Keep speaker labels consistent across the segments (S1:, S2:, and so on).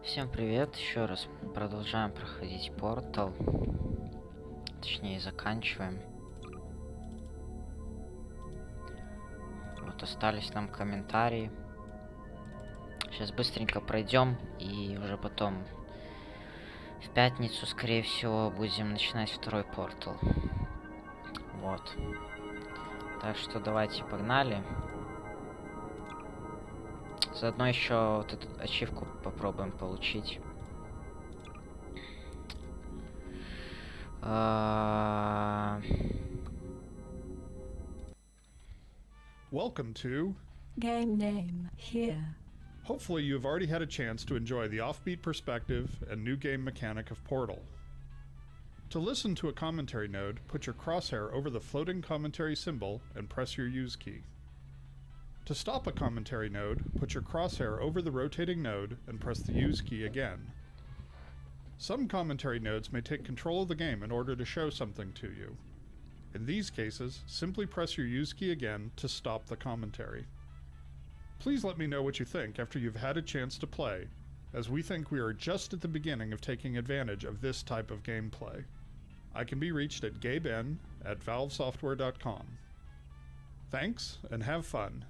S1: Всем привет, еще раз продолжаем проходить портал, точнее заканчиваем. Вот остались нам комментарии. Сейчас быстренько пройдем и уже потом в пятницу, скорее всего, будем начинать второй портал. Вот. Так что давайте погнали. Заодно еще вот эту ачивку попробуем получить.
S2: Welcome to
S3: Game name here.
S2: Hopefully you've already had a chance to enjoy the offbeat perspective and new game mechanic of Portal. To listen to a commentary node, put your crosshair over the floating commentary symbol and press your use key. To stop a commentary node, put your crosshair over the rotating node and press the use key again. Some commentary nodes may take control of the game in order to show something to you. In these cases, simply press your use key again to stop the commentary. Please let me know what you think after you've had a chance to play, as we think we are just at the beginning of taking advantage of this type of gameplay. I can be reached at gaben@valvesoftware.com. Thanks, and have fun.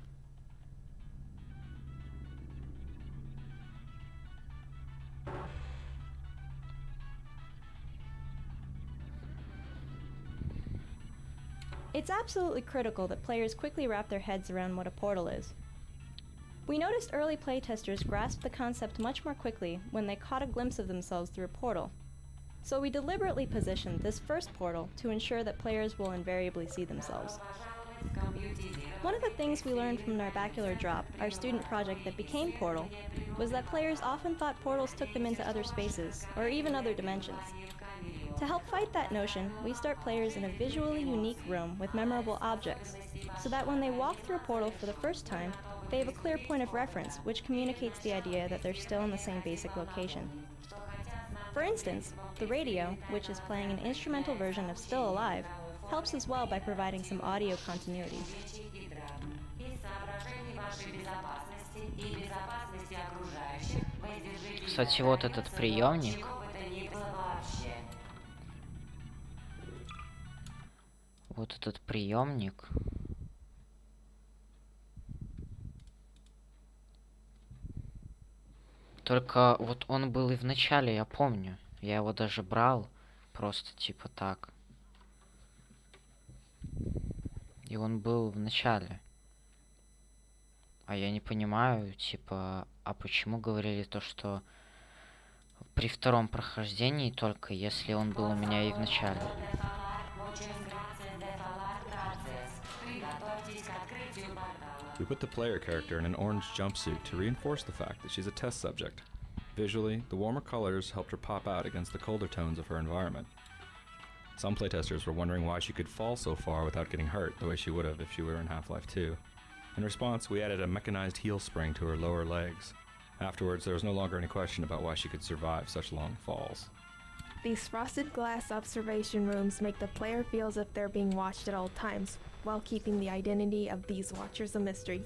S4: It's absolutely critical that players quickly wrap their heads around what a portal is. We noticed early playtesters grasped the concept much more quickly when they caught a glimpse of themselves through a portal. So we deliberately positioned this first portal to ensure that players will invariably see themselves. One of the things we learned from Narbacular Drop, our student project that became Portal, was that players often thought portals took them into other spaces, or even other dimensions. To help fight that notion, we start players in a visually unique room with memorable objects, so that when they walk through a portal for the first time, they have a clear point of reference which communicates the idea that they're still in the same basic location. For instance, the radio, which is playing an instrumental version of Still Alive, helps as well by providing some audio continuity.
S1: Кстати, вот этот приемник. Вот этот приемник. Только вот он был и в начале, я помню. Я его даже брал. Просто типа так. И он был в начале. А я не понимаю, типа, а почему говорили то, что при втором прохождении только, если он был у меня и в начале.
S5: We put the player character in an orange jumpsuit to reinforce the fact that she's a test subject. Visually, the warmer colors helped her pop out against the colder tones of her environment. Some playtesters were wondering why she could fall so far without getting hurt the way she would have if she were in Half-Life 2. In response, we added a mechanized heel spring to her lower legs. Afterwards, there was no longer any question about why she could survive such long falls.
S6: These frosted glass observation rooms make the player feel as if they're being watched at all times, while keeping the identity of these watchers a mystery.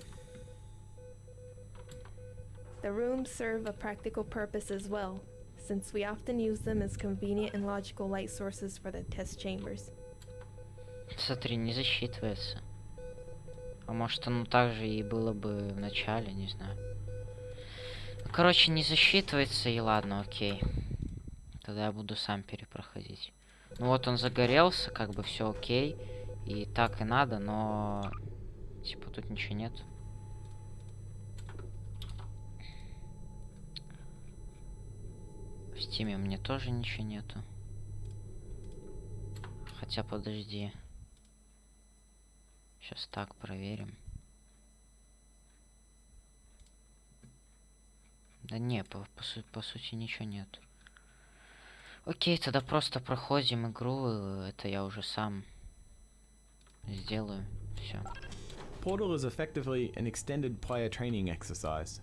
S6: The rooms serve a practical purpose as well, since we often use them as convenient and logical light sources for the test chambers.
S1: Смотри, не засчитывается. А может оно также и было бы в начале, не знаю. Короче, не засчитывается, и ладно, окей. Тогда я буду сам перепроходить. Ну вот он загорелся, как бы все окей. И так и надо, но типа тут ничего нет. В Стиме у меня тоже ничего нету. Хотя подожди. Сейчас так проверим. Да не, по сути ничего нет. Окей, тогда просто проходим игру. Это я уже сам сделаю. Все.
S7: Portal is effectively an extended player training exercise.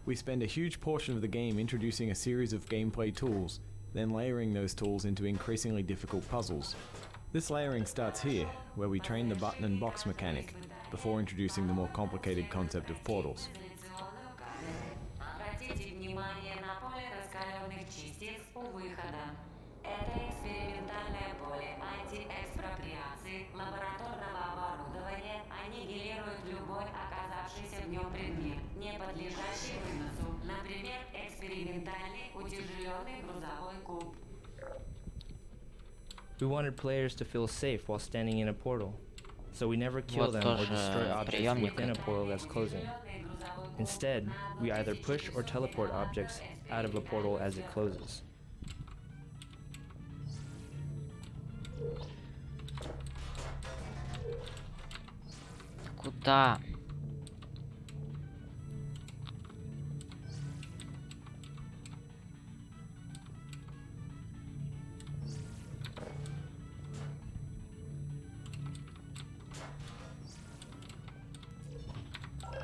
S7: We spend a huge portion of the game introducing a series of gameplay tools, then layering those tools into increasingly difficult puzzles. This layering starts here, where we train the button and box mechanic, before introducing the more complicated concept of portals.
S8: раскаленных частиц у выхода. Это экспериментальное поле антиэкспроприации лабораторного оборудования аннигилирует любой оказавшийся в нем предмет, не подлежащий выносу. Например, экспериментальный утяжеленный грузовой куб.
S9: We wanted players to feel safe while standing in a portal, so we never kill them or destroy objects within a portal that's closing. Instead, we either push or teleport objects out of a portal as it closes.
S1: Куда?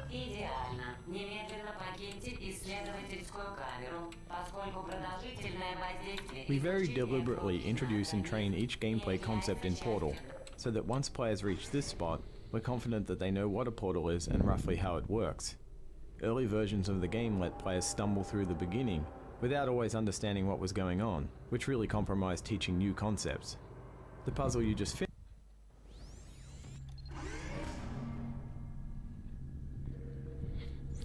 S8: Идеально. Немедленно покиньте исследовательскую камеру, поскольку продолжительное воздействие...
S7: We very deliberately introduce and train each gameplay concept in Portal, so that once players reach this spot, we're confident that they know what a portal is and roughly how it works. Early versions of the game let players stumble through the beginning, without always understanding what was going on, which really compromised teaching new concepts. The puzzle you just finished.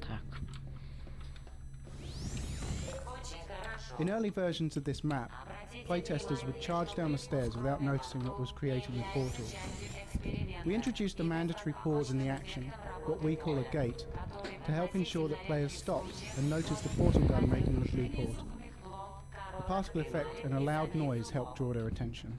S1: Так.
S10: In early versions of this map, playtesters would charge down the stairs without noticing what was creating the portal. We introduced a mandatory pause in the action, what we call a gate, to help ensure that players stopped and noticed the portal gun making the blue portal. A particle effect and a loud noise helped draw their attention.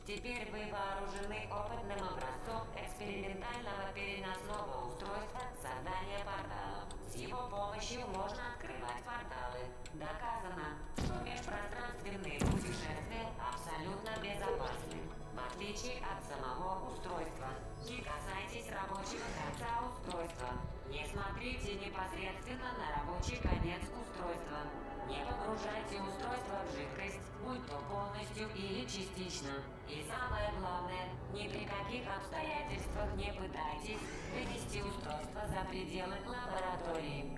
S8: Теперь вы вооружены опытным образцом экспериментального переносного устройства создания порталов. С его помощью можно открывать порталы. Доказано, что межпространственные путешествия абсолютно безопасны, в отличие от самого устройства. Не касайтесь рабочего конца устройства. Не смотрите непосредственно на рабочий конец устройства. Не погружайте устройство в жидкость, будь то полностью или частично. И самое главное, ни при каких обстоятельствах не пытайтесь вынести устройство за пределы лаборатории.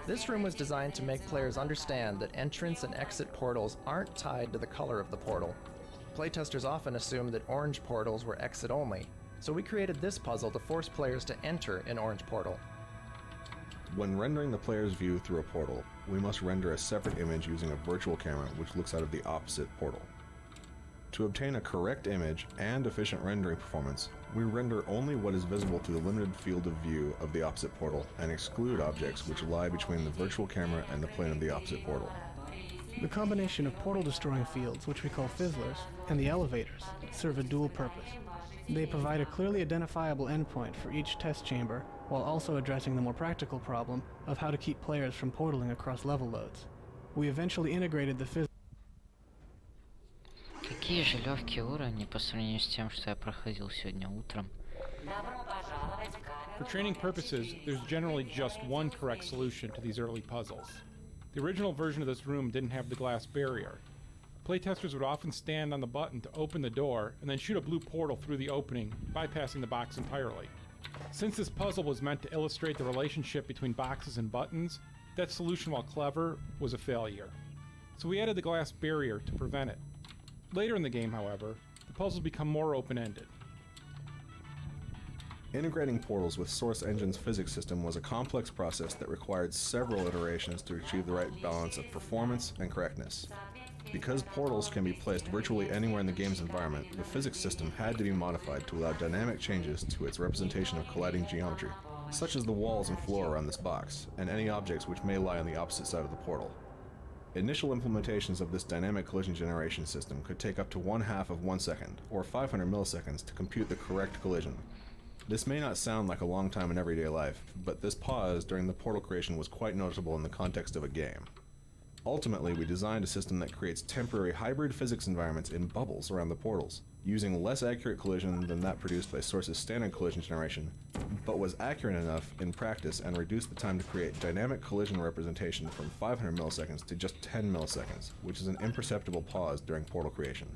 S11: This room was designed to make players understand that entrance and exit portals aren't tied to the color of the portal. Playtesters often assumed that orange portals were exit only, so we created this puzzle to force players to enter an orange portal.
S12: When rendering the player's view through a portal, we must render a separate image using a virtual camera which looks out of the opposite portal. To obtain a correct image and efficient rendering performance, we render only what is visible to the limited field of view of the opposite portal and exclude objects which lie between the virtual camera and the plane of the opposite portal.
S10: The combination of portal-destroying fields, which we call fizzlers, and the elevators serve a dual purpose. They provide a clearly identifiable endpoint for each test chamber, while also addressing the more practical problem of how to keep players from portaling across level loads. We eventually integrated the fizzlers.
S1: Какие же легкие уровни по сравнению с тем, что я проходил сегодня утром.
S13: For training purposes, there's generally just one correct solution to these early puzzles. The original version of this room didn't have the glass barrier. Playtesters would often stand on the button to open the door and then shoot a blue portal through the opening, bypassing the box entirely. Since this puzzle was meant to illustrate the relationship between boxes and buttons, that solution, while clever, was a failure. So we added the glass barrier to prevent it. Later in the game, however, the puzzles become more open-ended.
S12: Integrating portals with Source Engine's physics system was a complex process that required several iterations to achieve the right balance of performance and correctness. Because portals can be placed virtually anywhere in the game's environment, the physics system had to be modified to allow dynamic changes to its representation of colliding geometry, such as the walls and floor around this box, and any objects which may lie on the opposite side of the portal. Initial implementations of this dynamic collision generation system could take up to 1/2 of 1 second, or 500 milliseconds, to compute the correct collision. This may not sound like a long time in everyday life, but this pause during the portal creation was quite noticeable in the context of a game. Ultimately, we designed a system that creates temporary hybrid physics environments in bubbles around the portals, using less accurate collision than that produced by Source's standard collision generation, but was accurate enough in practice and reduced the time to create dynamic collision representation from 500 milliseconds to just 10 milliseconds, which is an imperceptible pause during portal creation.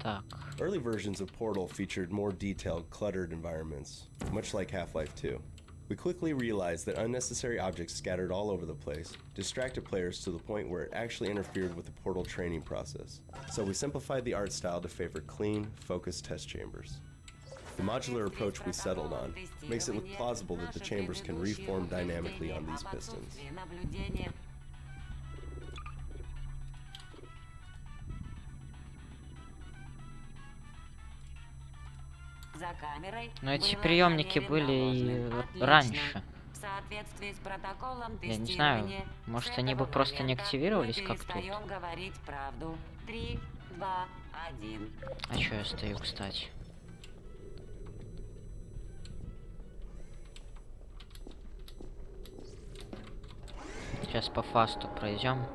S1: Так.
S14: Early versions of Portal featured more detailed, cluttered environments, much like Half-Life 2. We quickly realized that unnecessary objects scattered all over the place distracted players to the point where it actually interfered with the Portal training process. So we simplified the art style to favor clean, focused test chambers. The modular approach we settled on makes it look plausible that the chambers can reform dynamically on these pistons.
S1: Но эти приемники были и раньше. Я не знаю, может они бы просто не активировались, как тут. А чё я стою, кстати? Сейчас по фасту пройдем.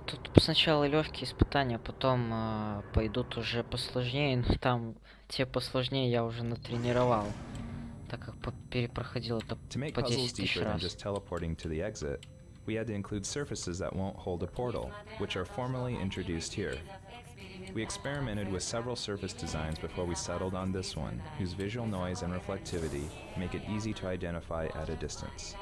S1: Тут сначала легкие испытания, потом пойдут уже посложнее, но там те посложнее я уже натренировал, так как перепроходил это по 10 тысяч раз.
S5: We had to include surfaces that won't hold a portal, which are formally introduced here. We experimented with several surface designs before we settled on this one, whose visual noise and reflectivity make it easy to identify at a distance.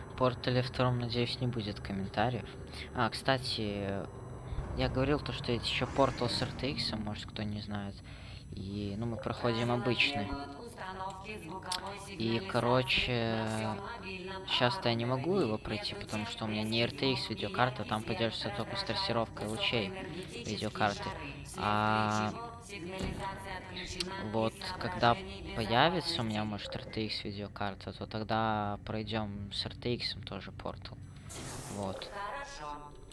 S1: В портале втором, надеюсь, не будет комментариев. А, кстати, я говорил то, что есть еще портал с RTX, может кто не знает. И, ну, мы проходим обычный. И, короче, сейчас-то я не могу его пройти, потому что у меня не RTX видеокарта, там поддерживается только с трассировкой лучей видеокарты. А вот когда появится у меня, может, RTX видеокарта, то тогда пройдем с RTX тоже портал. Вот.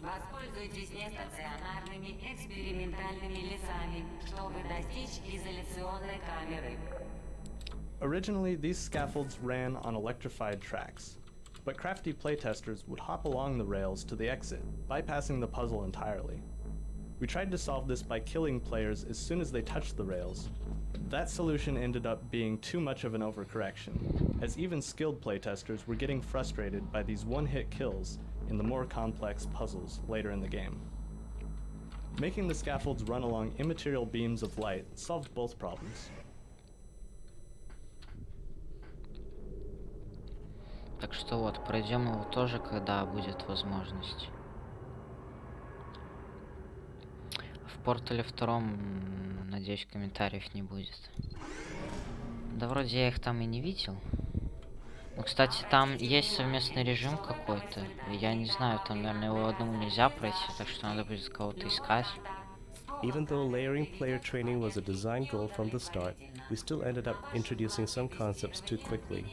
S8: Воспользуйтесь нестационарными экспериментальными лесами, чтобы достичь изоляционной камеры.
S15: Originally, these scaffolds ran on electrified tracks, but crafty playtesters would hop along the rails to the exit, bypassing the puzzle entirely. We tried to solve this by killing players as soon as they touched the rails. That solution ended up being too much of an overcorrection, as even skilled playtesters were getting frustrated by these one-hit kills in the more complex puzzles later in the game. Making the scaffolds run along immaterial beams of light solved both problems.
S1: Так что вот, пройдем его тоже, когда будет возможность. В портале втором, надеюсь, комментариев не будет. Да вроде я их там и не видел. Ну, кстати, там есть совместный режим какой-то. Я не знаю, там, наверное, его одному нельзя пройти, так что надо будет кого-то искать.
S16: Even though layering player training was a design goal from the start, we still ended up introducing some concepts too quickly.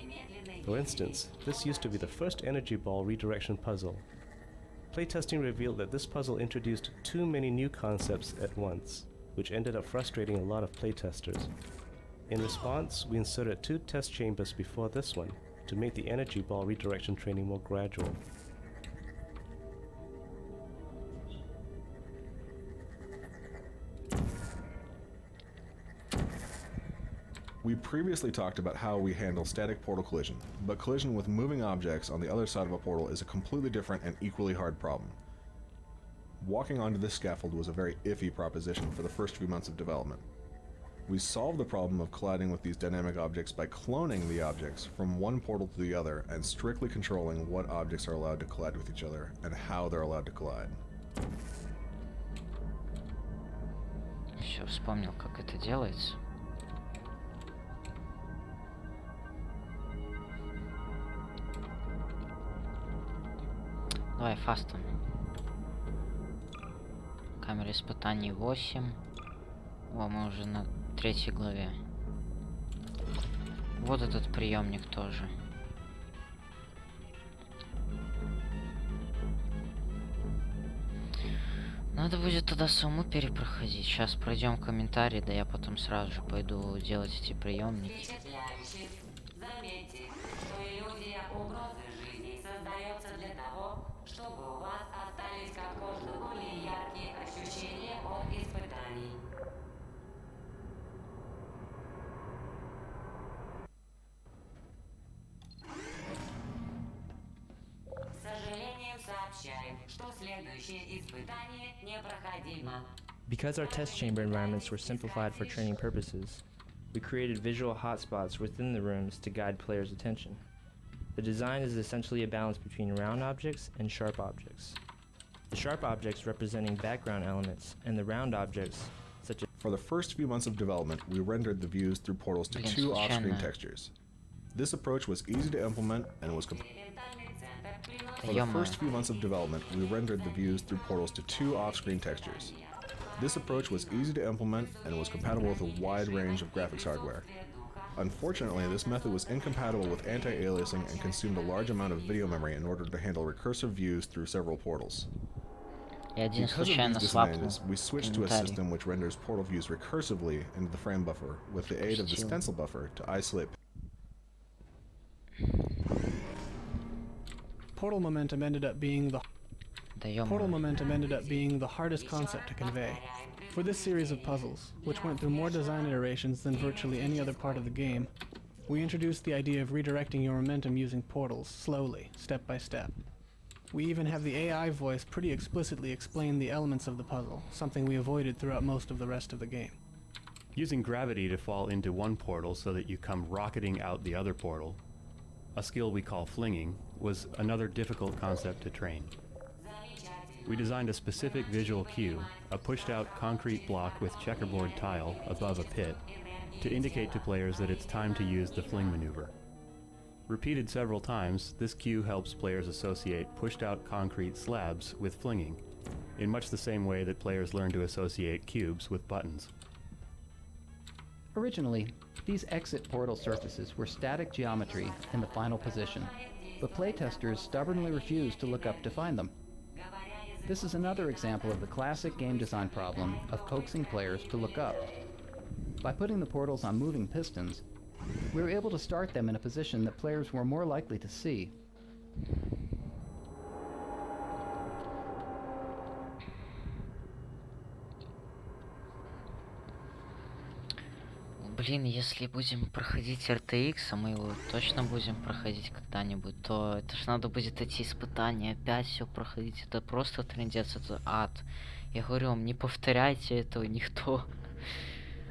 S16: For instance, this used to be the first energy ball redirection puzzle. Playtesting revealed that this puzzle introduced too many new concepts at once, which ended up frustrating a lot of playtesters. In response, we inserted 2 test chambers before this one to make the energy ball redirection training more gradual.
S12: We previously talked about how we handle static portal collision, but collision with moving objects on the other side of a portal is a completely different and equally hard problem. Walking onto this scaffold was a very iffy proposition for the first few months of development. We solved the problem of colliding with these dynamic objects by cloning the objects from one portal to the other and strictly controlling what objects are allowed to collide with each other and how they're allowed to collide.
S1: Всё, вспомнил, как это делается. Давай фастом. Камера испытаний 8. О, мы уже на 3 главе. Вот этот приемник тоже. Надо будет тогда самому перепроходить. Сейчас пройдем комментарии, да я потом сразу же пойду делать эти приемники.
S8: Чтобы у вас остались как можно более яркие ощущения от испытания.
S9: Because our test chamber environments were simplified for training purposes, we created visual hotspots within the rooms to guide players' attention. The design is essentially a balance between round objects and sharp objects. The sharp objects representing background elements, and the round objects such as...
S12: For the first few months of development, we rendered the views through portals to 2 off-screen textures. This approach was easy to implement and was For the first few months of development, we rendered the views through portals to 2 off-screen textures. This approach was easy to implement and was compatible with a wide range of graphics hardware. Unfortunately, this method was incompatible with anti-aliasing and consumed a large amount of video memory in order to handle recursive views through several portals. Because of these disadvantages, we switched to a system which renders portal views recursively into the frame buffer with the aid of the stencil buffer to isolate.
S10: Portal momentum ended up being the hardest concept to convey. For this series of puzzles, which went through more design iterations than virtually any other part of the game, we introduced the idea of redirecting your momentum using portals, slowly, step by step. We even have the AI voice pretty explicitly explain the elements of the puzzle, something we avoided throughout most of the rest of the game.
S17: Using gravity to fall into one portal so that you come rocketing out the other portal, a skill we call flinging, was another difficult concept to train. We designed a specific visual cue, a pushed-out concrete block with checkerboard tile above a pit, to indicate to players that it's time to use the fling maneuver. Repeated several times, this cue helps players associate pushed-out concrete slabs with flinging, in much the same way that players learn to associate cubes with buttons.
S18: Originally, these exit portal surfaces were static geometry in the final position, but playtesters stubbornly refused to look up to find them. This is another example of the classic game design problem of coaxing players to look up. By putting the portals on moving pistons, we were able to start them in a position that players were more likely to see.
S1: Блин, если будем проходить RTX, а мы его точно будем проходить когда-нибудь, то это ж надо будет эти испытания опять все проходить. Это просто трындец, это ад. Я говорю вам, не повторяйте этого никто.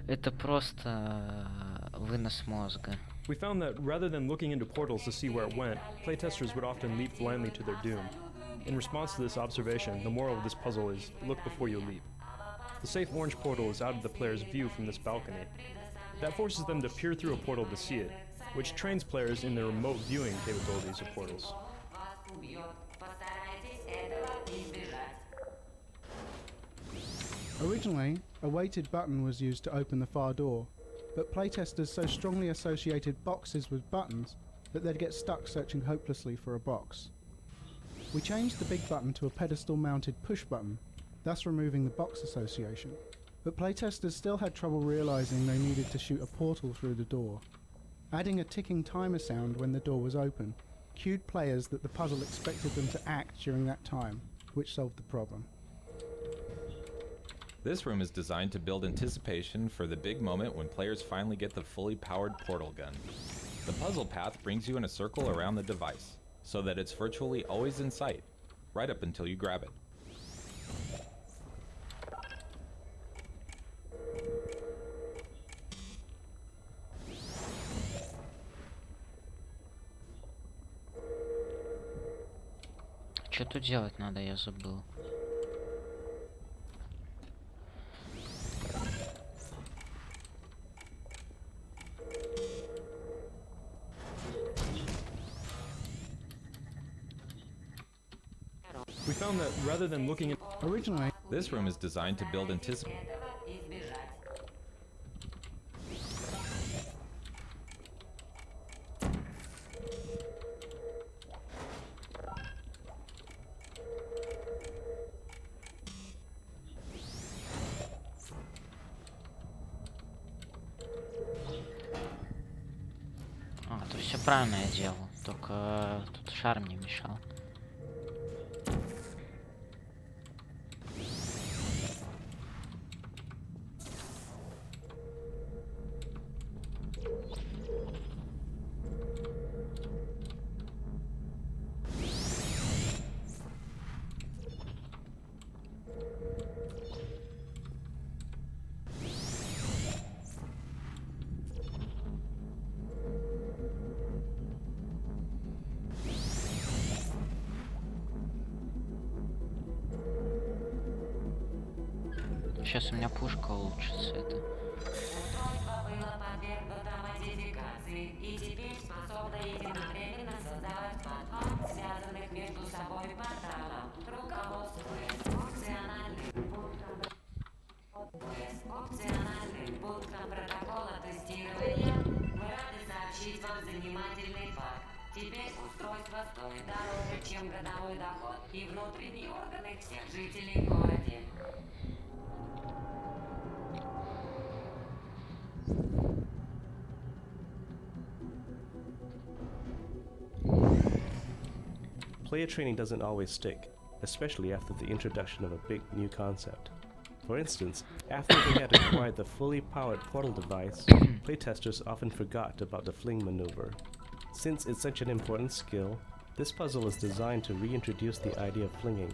S1: Это просто вынос мозга.
S19: We found that rather than looking into portals to see where it went, playtesters would often leap blindly to their doom. In response to this observation, the moral of this puzzle is look before you leap. The safe orange portal is out of the player's view from this balcony. That forces them to peer through a portal to see it, which trains players in the remote viewing capabilities of portals.
S10: Originally, a weighted button was used to open the far door, but playtesters so strongly associated boxes with buttons that they'd get stuck searching hopelessly for a box. We changed the big button to a pedestal-mounted push button, thus removing the box association. But playtesters still had trouble realizing they needed to shoot a portal through the door. Adding a ticking timer sound when the door was open cued players that the puzzle expected them to act during that time, which solved the problem.
S20: This room is designed to build anticipation for the big moment when players finally get the fully powered portal gun. The puzzle path brings you in a circle around the device, so that it's virtually always in sight, right up until you grab it.
S1: Что тут делать надо, я забыл.
S19: We found that rather than looking at...
S10: Originally,
S20: this room is designed to build anticipation.
S1: То все правильно я делал, только тут шар мне мешал. Сейчас у меня пушка улучшится, это.
S8: И теперь способна единовременно создавать платформ, связанных между собой порталов, руководствуясь опциональным пунктом протокола тестирования. Мы рады сообщить вам занимательный факт. Теперь устройство стоит дороже, чем годовой доход и внутренние органы всех жителей в городе.
S16: Player training doesn't always stick, especially after the introduction of a big new concept. For instance, after they had acquired the fully powered portal device, playtesters often forgot about the fling maneuver. Since it's such an important skill, this puzzle is designed to reintroduce the idea of flinging.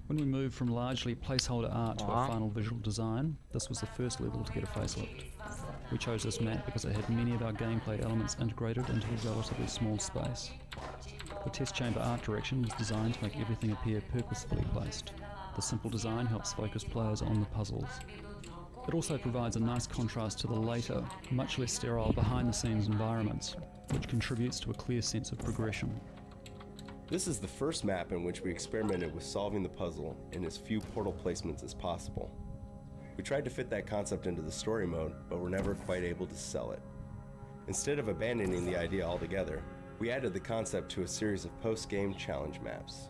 S21: When we moved from largely placeholder art to a final visual design, this was the first level to get a facelift. We chose this map because it had many of our gameplay elements integrated into a relatively small space. The test chamber art direction was designed to make everything appear purposefully placed. The simple design helps focus players on the puzzles. It also provides a nice contrast to the later, much less sterile behind-the-scenes environments, which contributes to a clear sense of progression.
S14: This is the first map in which we experimented with solving the puzzle in as few portal placements as possible. We tried to fit that concept into the story mode, but were never quite able to sell it. Instead of abandoning the idea altogether, we added the concept to a series of post-game challenge maps.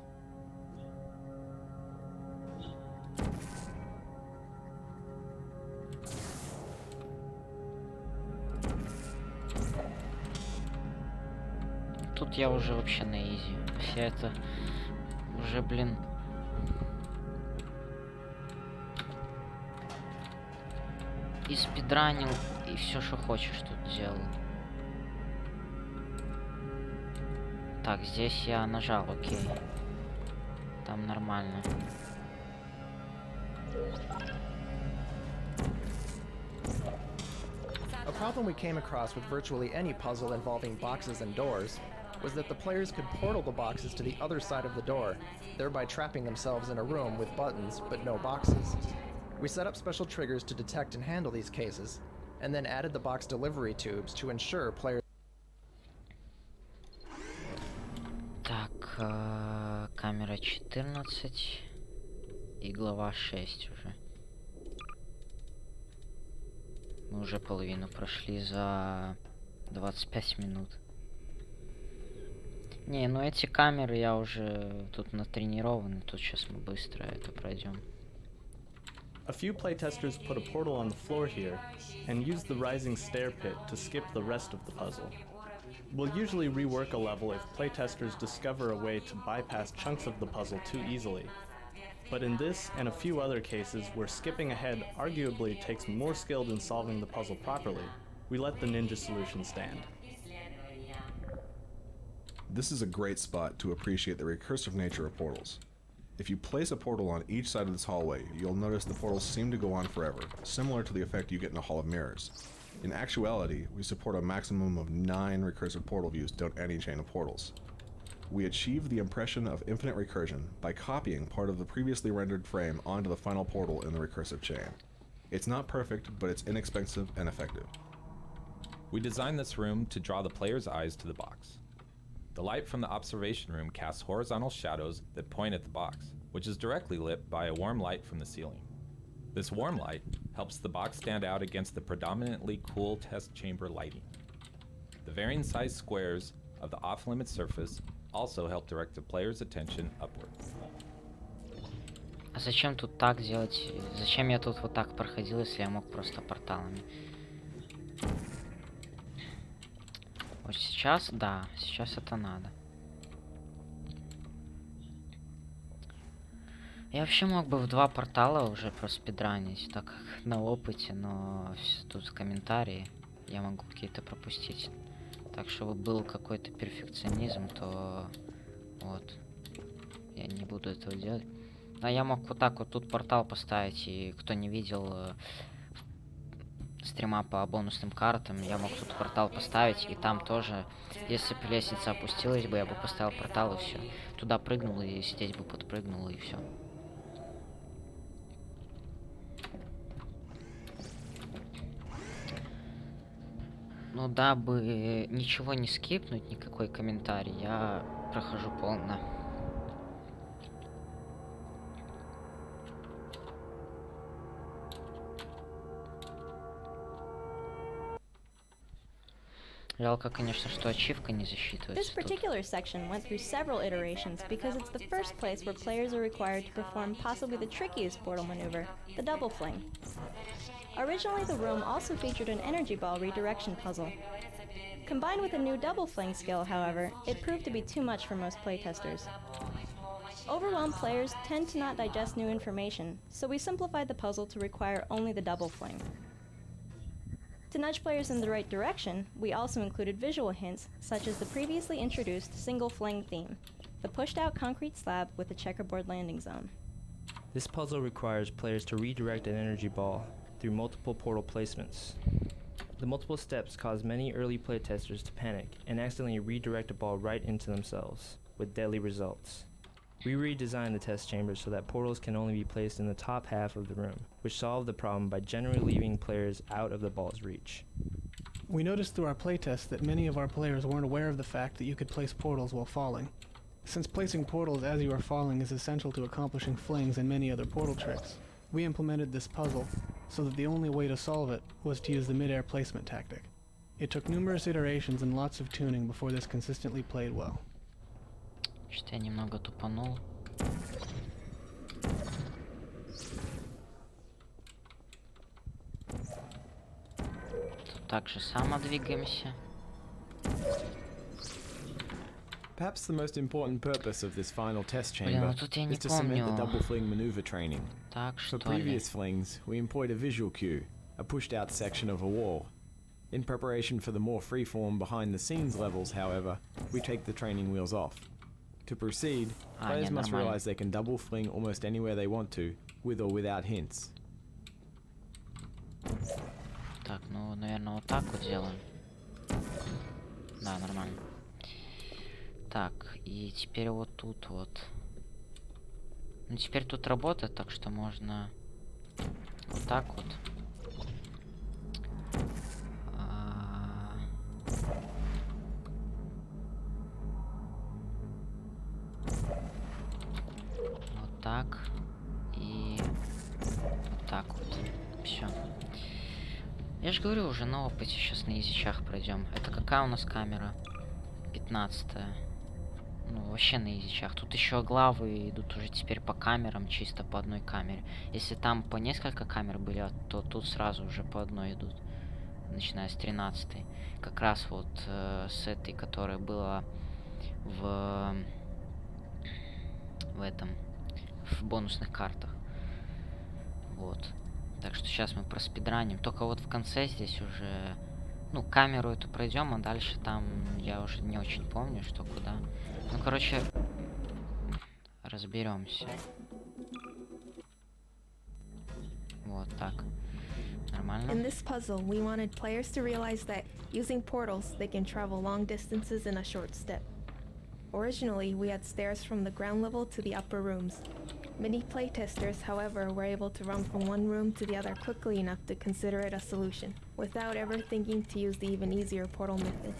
S1: Тут я уже вообще на изи. Вся это уже, блин. И спидранил, и все, что хочешь тут делал. Так, здесь я нажал, окей. Там нормально.
S11: A problem we came across with virtually any puzzle involving boxes and doors was that the players could portal the boxes to the other side of the door, thereby trapping themselves in a room with buttons but no boxes. We set up special triggers to detect and handle these cases, and then added the box delivery tubes to ensure players...
S1: Так, камера 14 и глава 6 уже. Мы уже половину прошли за 25 минут. Не, ну эти камеры я уже тут натренирован, тут сейчас мы быстро это пройдем.
S15: A few playtesters put a portal on the floor here and used the rising stair pit to skip the rest of the puzzle. We'll usually rework a level if playtesters discover a way to bypass chunks of the puzzle too easily. But in this and a few other cases where skipping ahead arguably takes more skill than solving the puzzle properly, we let the ninja solution stand.
S12: This is a great spot to appreciate the recursive nature of portals. If you place a portal on each side of this hallway, you'll notice the portals seem to go on forever, similar to the effect you get in a Hall of Mirrors. In actuality, we support a maximum of 9 recursive portal views down any chain of portals. We achieve the impression of infinite recursion by copying part of the previously rendered frame onto the final portal in the recursive chain. It's not perfect, but it's inexpensive and effective.
S20: We designed this room to draw the player's eyes to the box. The light from the observation room casts horizontal shadows that point at the box, which is directly lit by a warm light from the ceiling. This warm light helps the box stand out against the predominantly cool test chamber lighting. The varying size squares of the off-limit surface also help direct the player's attention upward.
S1: А зачем тут так делать? Зачем я тут вот так проходил, если я мог просто порталами? Вот сейчас, да, сейчас это надо. Я вообще мог бы в 2 портала уже проспидранить, так как на опыте, но тут комментарии я могу какие-то пропустить. Так, чтобы был какой-то перфекционизм, то вот я не буду этого делать. А я мог вот так вот тут портал поставить, и кто не видел стрима по бонусным картам, я мог тут портал поставить, и там тоже, если бы лестница опустилась бы, я бы поставил портал и все. Туда прыгнул, и здесь бы подпрыгнул, и все. Ну, дабы ничего не скипнуть, никакой комментарий, я прохожу полно. Жалко, конечно, что ачивка не засчитывается.
S4: This particular section went through several iterations because it's the first place where players are required to perform possibly the trickiest portal maneuver, the double fling. Originally, the room also featured an energy ball redirection puzzle. Combined with a new double fling skill, however, it proved to be too much for most playtesters. Overwhelmed players tend to not digest new information, so we simplified the puzzle to require only the double fling. To nudge players in the right direction, we also included visual hints, such as the previously introduced single fling theme, the pushed-out concrete slab with a checkerboard landing zone.
S9: This puzzle requires players to redirect an energy ball through multiple portal placements. The multiple steps cause many early playtesters to panic and accidentally redirect a ball right into themselves, with deadly results. We redesigned the test chambers so that portals can only be placed in the top half of the room, which solved the problem by generally leaving players out of the ball's reach.
S10: We noticed through our playtest that many of our players weren't aware of the fact that you could place portals while falling. Since placing portals as you are falling is essential to accomplishing flings and many other portal tricks, we implemented this puzzle so that the only way to solve it was to use the mid-air placement tactic. It took numerous iterations and lots of tuning before this consistently played well.
S1: Что-то я немного тупанул. Тут также само двигаемся.
S7: Perhaps the most important purpose of this final test chamber is to cement the double fling maneuver training. For previous flings, we employed a visual cue, a pushed-out section of a wall. In preparation for the more free-form behind-the-scenes levels, however, we take the training wheels off. To proceed, players must realize they can double fling almost anywhere they want to, with or without hints.
S1: Так, ну, наверное, вот так вот делаем. Да, нормально. Так, и теперь вот тут вот. Ну, теперь тут работает, так что можно вот так вот. Вот так. И вот так вот. Все. Я же говорю, уже на опыте сейчас на изичах пройдем. Это какая у нас камера? 15-я. Ну, вообще на изичах. Тут еще главы идут уже теперь по камерам, чисто по одной камере. Если там по несколько камер были, то тут сразу уже по одной идут. Начиная с 13-й. Как раз вот с этой, которая была в этом, в бонусных картах. Вот. Так что сейчас мы проспидраним. Только вот в конце здесь уже, ну, камеру эту пройдем, а дальше там я уже не очень помню, что куда. Ну, короче, разберемся. Вот так. Нормально.
S6: In this puzzle, we wanted players to realize that using portals, they can travel long distances in a short step. Originally, we had stairs from the ground level to the upper rooms. Many playtesters, however, were able to run from one room to the other quickly enough to consider it a solution, without ever thinking to use the even easier portal method.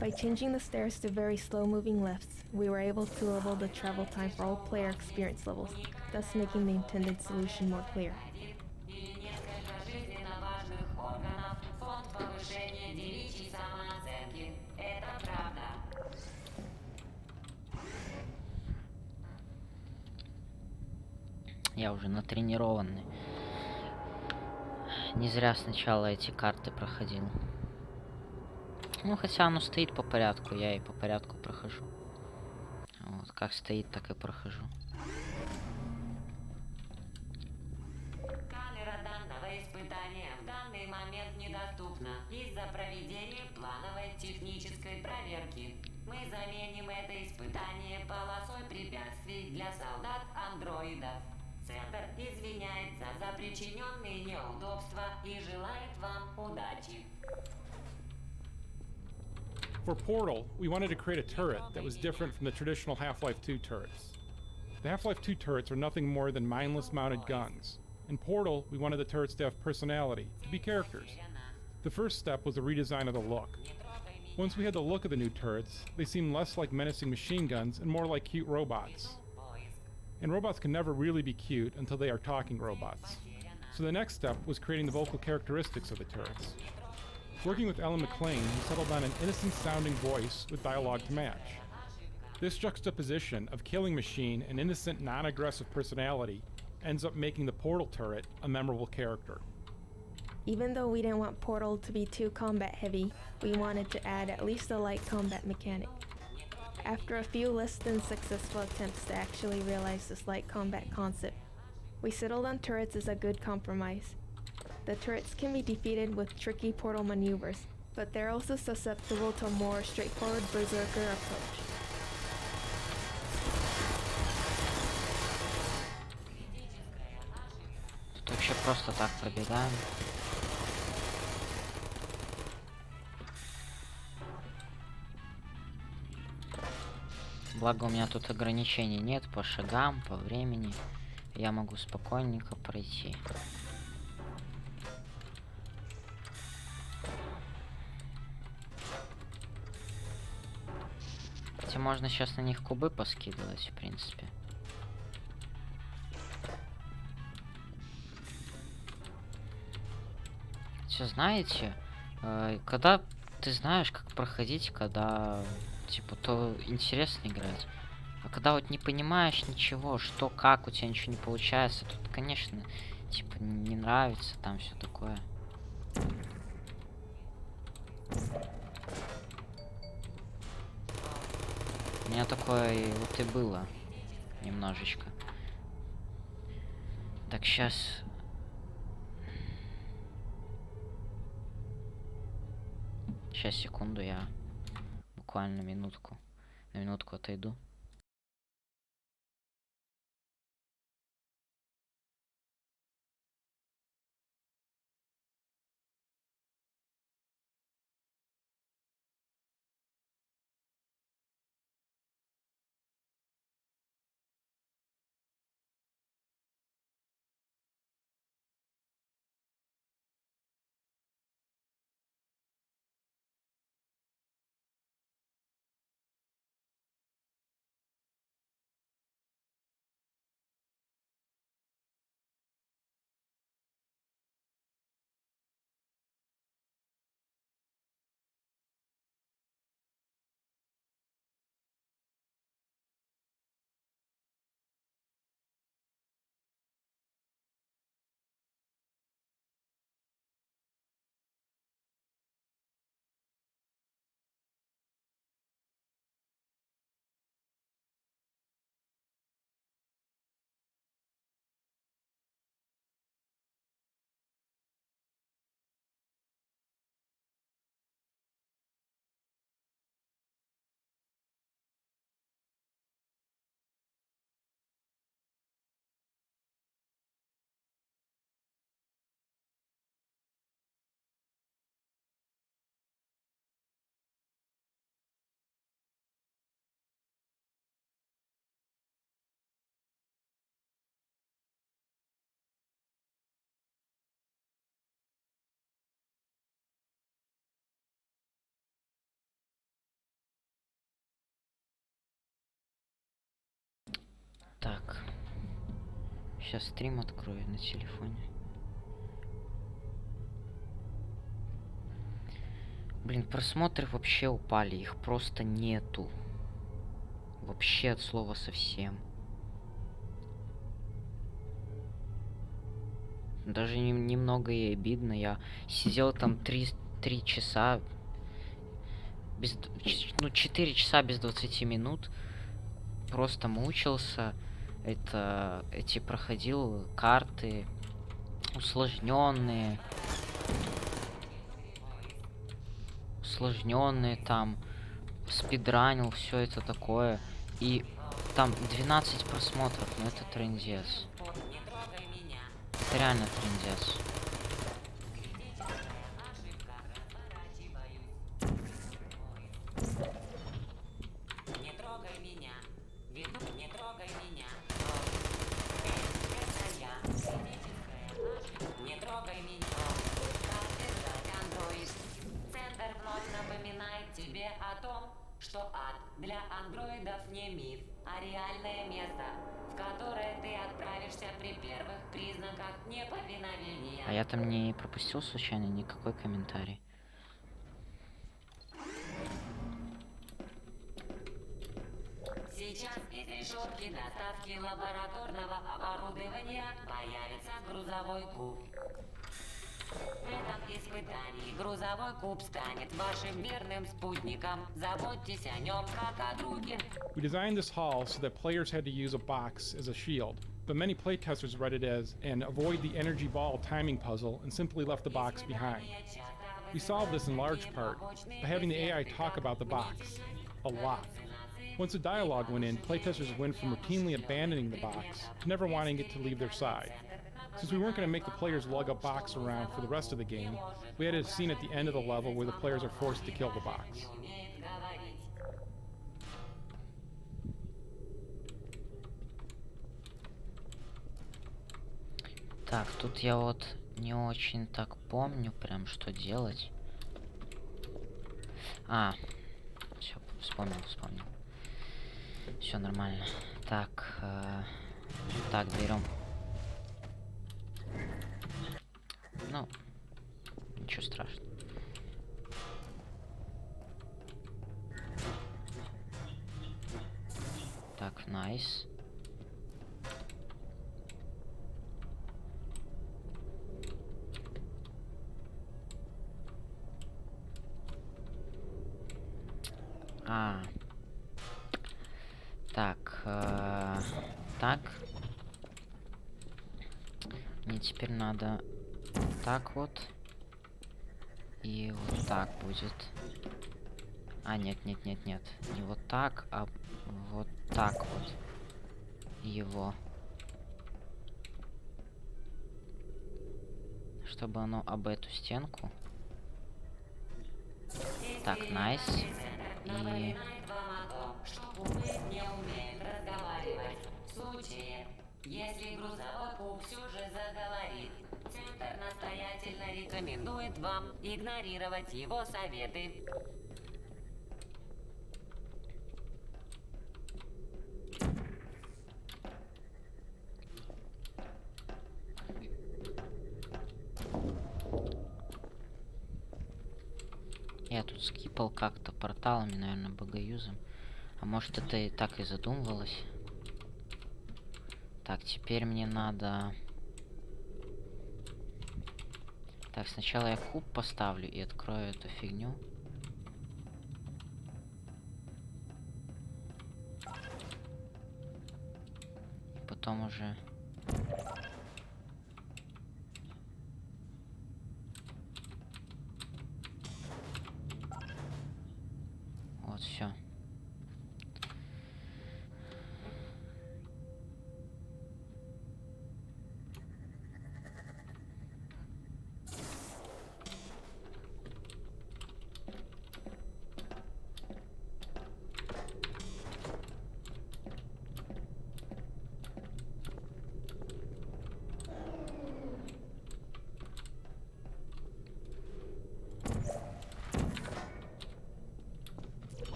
S6: By changing the stairs to very slow-moving lifts, we were able to level the travel time for all player experience levels, thus making the intended solution more clear.
S1: Я уже натренированный. Не зря сначала эти карты проходил. Ну, хотя оно стоит по порядку, я и по порядку прохожу. Вот, как стоит, так и прохожу.
S8: Камера данного испытания в данный момент недоступна из-за проведения плановой технической проверки. Мы заменим это испытание полосой препятствий для солдат-андроидов. Центр извиняется за причиненные неудобства и желает вам удачи.
S13: For Portal, we wanted to create a turret that was different from the traditional Half-Life 2 turrets. The Half-Life 2 turrets are nothing more than mindless mounted guns. In Portal, we wanted the turrets to have personality, to be characters. The first step was a redesign of the look. Once we had the look of the new turrets, they seemed less like menacing machine guns and more like cute robots. And robots can never really be cute until they are talking robots. So the next step was creating the vocal characteristics of the turrets. Working with Ellen McLean, we settled on an innocent-sounding voice with dialogue to match. This juxtaposition of killing machine and innocent, non-aggressive personality ends up making the Portal turret a memorable character.
S6: Even though we didn't want Portal to be too combat-heavy, we wanted to add at least a light combat mechanic. After a few less than successful attempts to actually realize this light combat concept, we settled on turrets as a good compromise. The turrets can be defeated with tricky portal maneuvers, but they're also susceptible to a more straightforward berserker approach.
S1: Тут вообще просто так пробегаем. Благо у меня тут ограничений нет по шагам, по времени. Я могу спокойненько пройти. Хотя можно сейчас на них кубы поскидывать, в принципе. Хотя, знаете, когда ты знаешь, как проходить, когда... Типа, то интересно играть. А когда вот не понимаешь ничего, что, как, у тебя ничего не получается, тут, конечно, типа, не нравится, там все такое. У меня такое вот и было. Немножечко. Так, сейчас... Сейчас, секунду, я... Буквально на минутку отойду. Так. Сейчас стрим открою на телефоне. Блин, просмотры вообще упали, их просто нету. Вообще от слова совсем. Даже немного и обидно. Я сидел там 3 часа. Без, 4 часа без 20 минут. Просто мучился. Эти проходил карты усложненные там, спидранил, все это такое. И там 12 просмотров, ну это трындец. Это реально трындец.
S8: Что ад для андроидов не миф, а реальное место, в которое ты отправишься при первых признаках неповиновения.
S1: А я там не пропустил случайно никакой комментарий.
S8: Сейчас из решетки доставки лабораторного оборудования появится грузовой куб. В этом испытании грузовой куб станет вашим верным спутником. Заботьтесь о нем, как о друге.
S13: We designed this hall so that players had to use a box as a shield, but many playtesters read it as an avoid the energy ball timing puzzle and simply left the box behind. We solved this in large part by having the AI talk about the box. A lot. Once the dialogue went in, playtesters went from routinely abandoning the box to never wanting it to leave their side. Since we weren't going to make the players lug a box around for the rest of the game, we had a scene at the end of the level where the players are forced to kill the box.
S1: Так, тут я вот не очень так помню прям, что делать. Все, вспомнил. Все нормально. Так, так, берем. Ну, ничего страшного. Так, найс. Так, так. Мне теперь надо так вот. И вот так будет. Нет. Не вот так, а вот так вот. Его. Чтобы оно об эту стенку. Так, найс. И...
S8: Если грузовой куб все же заговорит, центр настоятельно рекомендует вам игнорировать его советы.
S1: Я тут скипал как-то порталами, наверное, богоюзом. А может, это и так и задумывалось? Так, теперь мне надо... Так, сначала я куб поставлю и открою эту фигню. И потом уже... Вот, все.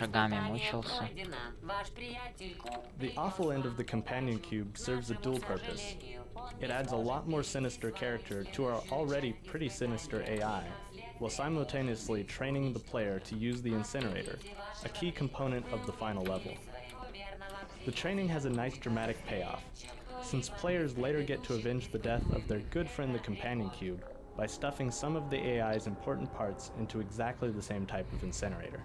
S1: шагами мучился.
S15: The awful end of the companion cube serves a dual purpose. It adds a lot more sinister character to our already pretty sinister AI, while simultaneously training the player to use the incinerator, a key component of the final level. The training has a nice dramatic payoff, since players later get to avenge the death of their good friend the companion cube by stuffing some of the AI's important parts into exactly the same type of incinerator.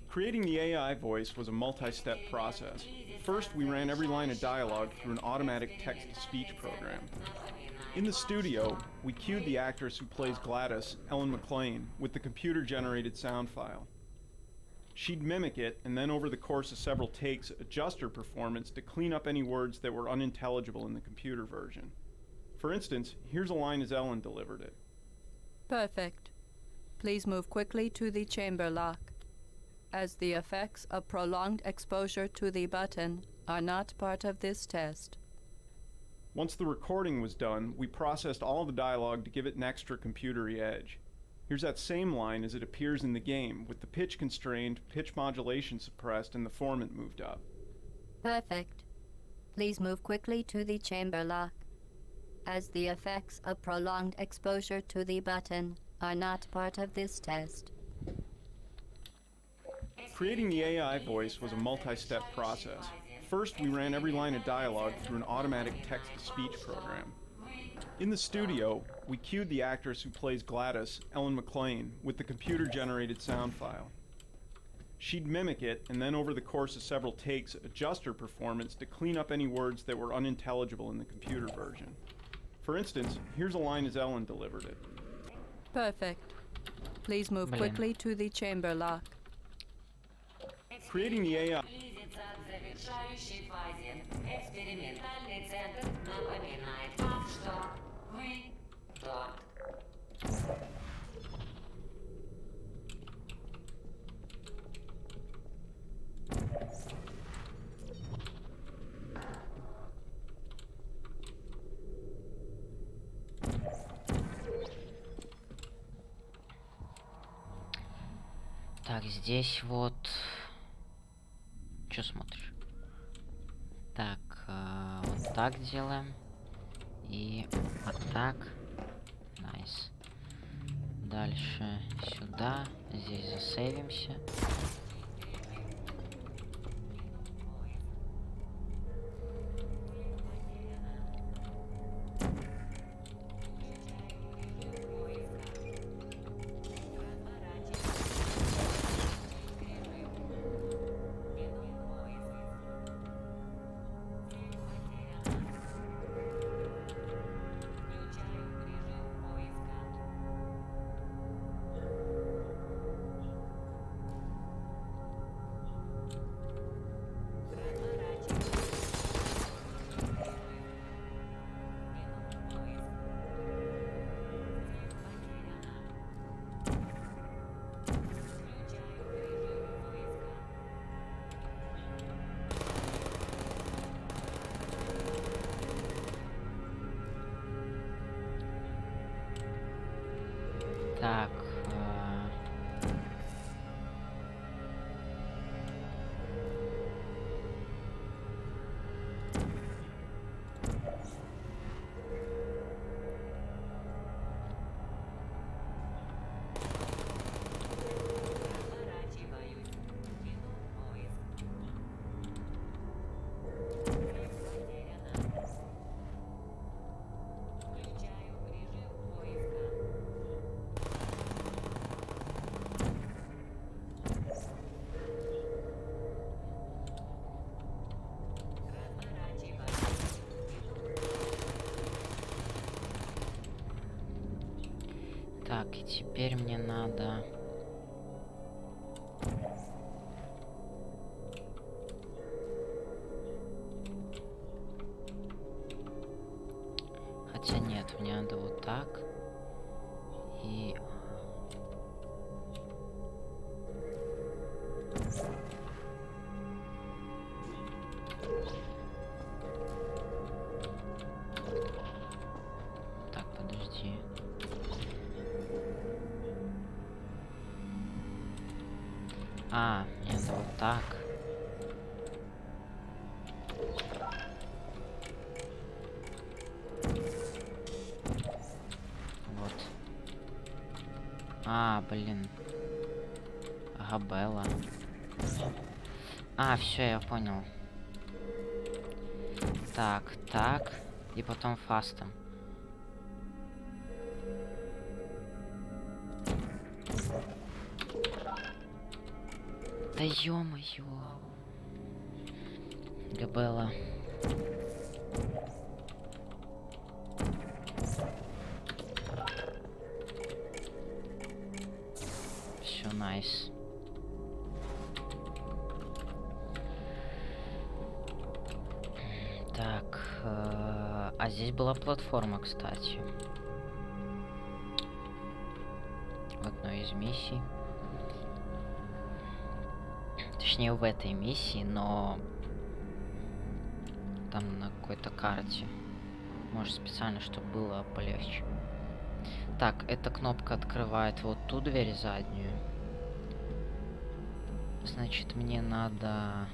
S3: Creating the AI voice was a multi-step process. First, we ran every line of dialogue through an automatic text-to-speech program. In the studio, we cued the actress who plays Gladys, Ellen McLean, with the computer-generated sound file. She'd mimic it, and then over the course of several takes, adjust her performance to clean up any words that were unintelligible in the computer version. For instance, here's a line as Ellen delivered it.
S22: Perfect. Please move quickly to the chamber lock, as the effects of prolonged exposure to the button are not part of this test.
S3: Once the recording was done, we processed all the dialogue to give it an extra computery edge. Here's that same line as it appears in the game, with the pitch constrained, pitch modulation suppressed, and the formant moved up.
S22: Perfect. Please move quickly to the chamber lock, as the effects of prolonged exposure to the button are not part of this test.
S3: Creating the AI voice was a multi-step process. First, we ran every line of dialogue through an automatic text-to-speech program. In the studio, we cued the actress who plays Gladys, Ellen McLean, with the computer-generated sound file. She'd mimic it, and then over the course of several takes, adjust her performance to clean up any words that were unintelligible in the computer version. For instance, here's a line as Ellen delivered it.
S22: Perfect. Please move quickly to the chamber lock.
S3: Creating the AI...
S1: Так, здесь вот... Чё смотришь? Так, вот так делаем. И вот так. Найс. Дальше сюда. Здесь засейвимся. Так. Так, и теперь мне надо... Хотя нет, мне надо вот так. И... А, нет, вот так. Вот. А, блин. Габела. А, все, я понял. Так, так. И потом фастом. Да ё-моё. Габела. Все, найс. Так, а здесь была платформа, кстати. В одной из миссий. Точнее, в этой миссии, но там на какой-то карте. Может, специально, чтобы было полегче. Так, эта кнопка открывает вот ту дверь заднюю. Значит, мне надо...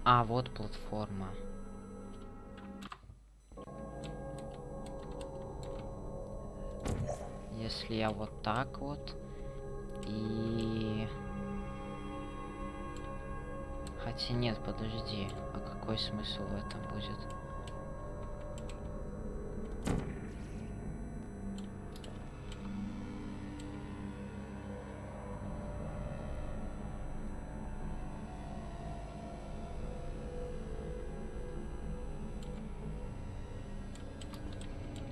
S1: А, вот платформа. Если я вот так вот и... Хотя нет, подожди. А какой смысл в этом будет?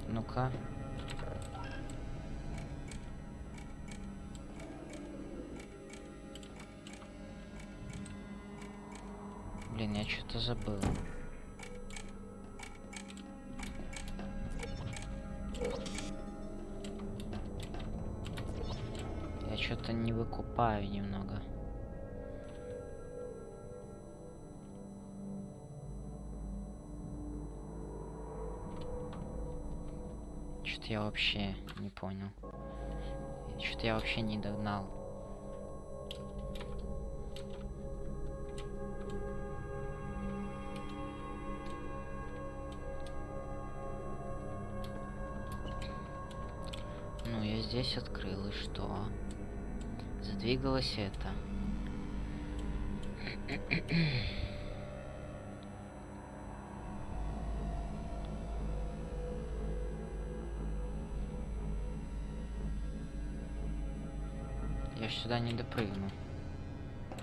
S1: Ну-ка. Блин, я что-то забыл. Я что-то не выкупаю немного. Что-то я вообще не понял. Что-то я вообще не догнал. Ну, я здесь открыл, и что? Задвигалось это. Я ж сюда не допрыгну.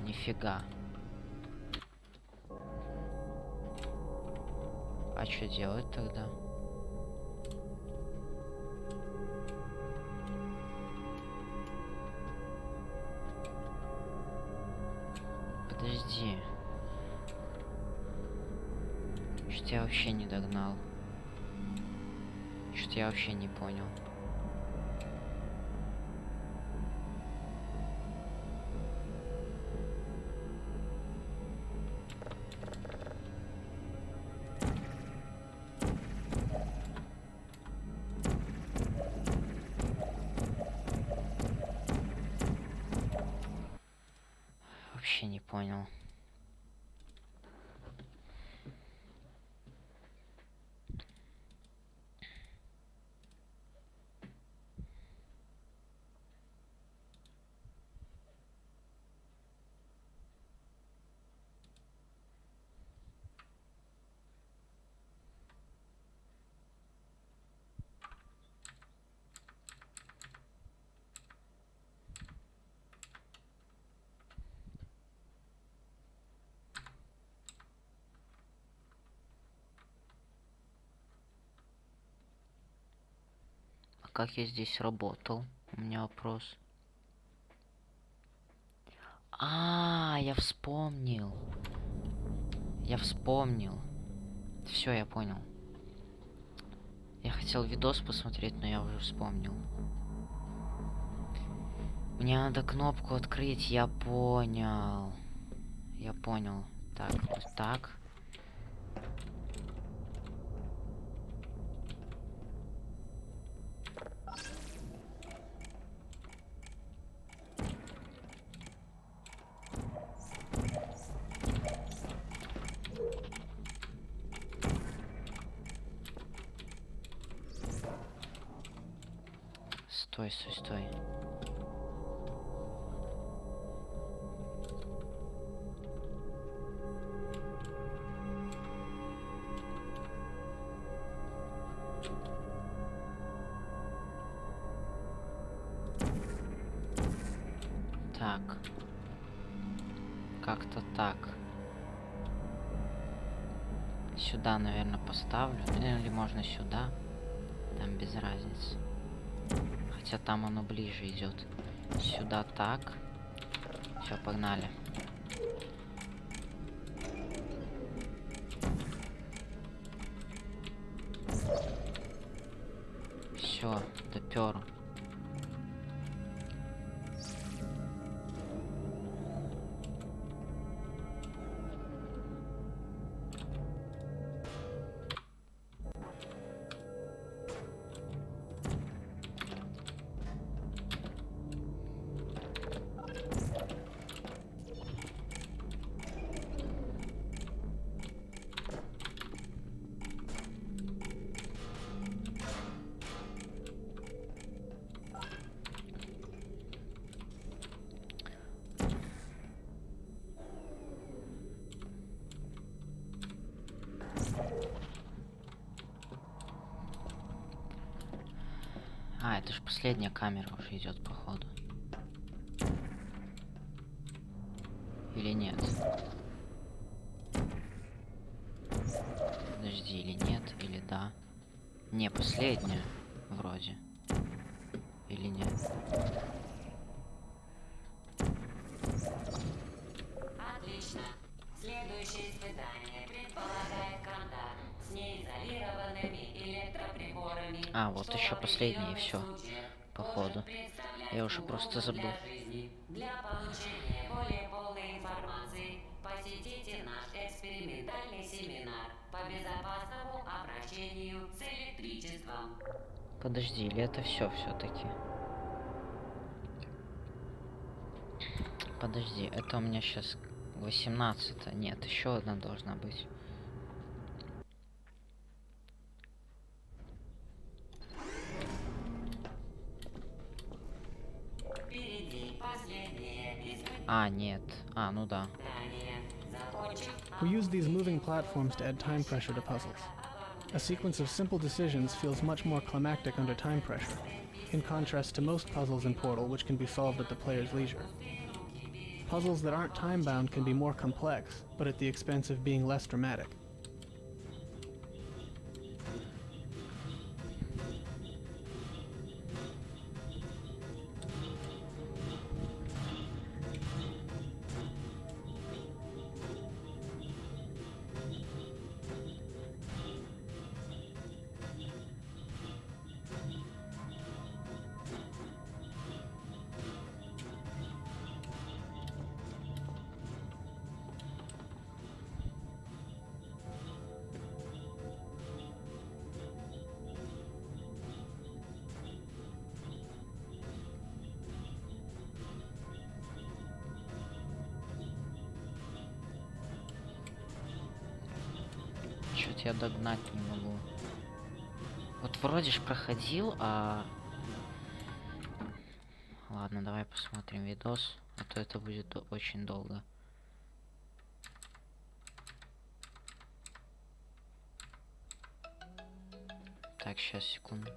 S1: Нифига. А что делать тогда? Подожди. Что-то я вообще не догнал. Что-то я вообще не понял. Вообще не понял. Как я здесь работал? У меня вопрос. Я вспомнил. Я вспомнил. Все, я понял. Я хотел видос посмотреть, но я уже вспомнил. Мне надо кнопку открыть, я понял. Я понял. Так, вот так. Стой, стой, стой. Так. Как-то так. Сюда, наверное, поставлю. Или можно сюда. Там без разницы. Хотя там оно ближе идет. Сюда так. Все, погнали. Все, допер. А, это же последняя камера уже идет, походу. Или нет? Подожди, или нет, или да? Не, последняя, вроде. Или нет?
S8: Отлично. Следующее испытание предполагает контакт с неизолированными электроприборами.
S1: А, вот еще последний, и все. Походу. Я уже просто забыл.
S8: Для получения более полной информации посетите наш экспериментальный семинар по безопасному обращению с электричеством.
S1: Подожди, или это все-таки? Подожди, это у меня сейчас 18. Нет, еще одна должна быть. А, нет. А, ну да.
S10: We use these moving platforms to add time pressure to puzzles. A sequence of simple decisions feels much more climactic under time pressure, in contrast to most puzzles in Portal which can be solved at the player's leisure. Puzzles that aren't time-bound can be more complex, but at the expense of being less dramatic.
S1: Чё-то я догнать не могу. Вот вроде ж проходил, а... Ладно, давай посмотрим видос, а то это будет очень долго. Так, сейчас, секунду.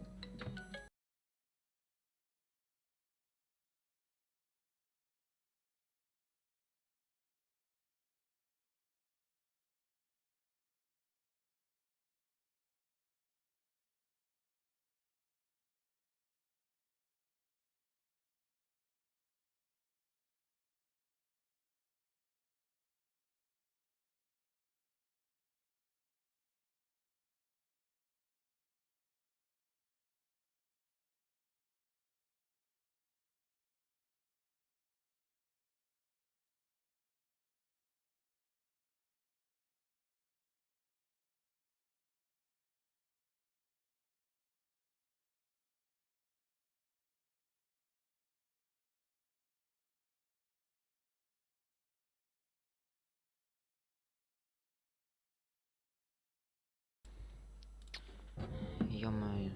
S1: Ё-моё.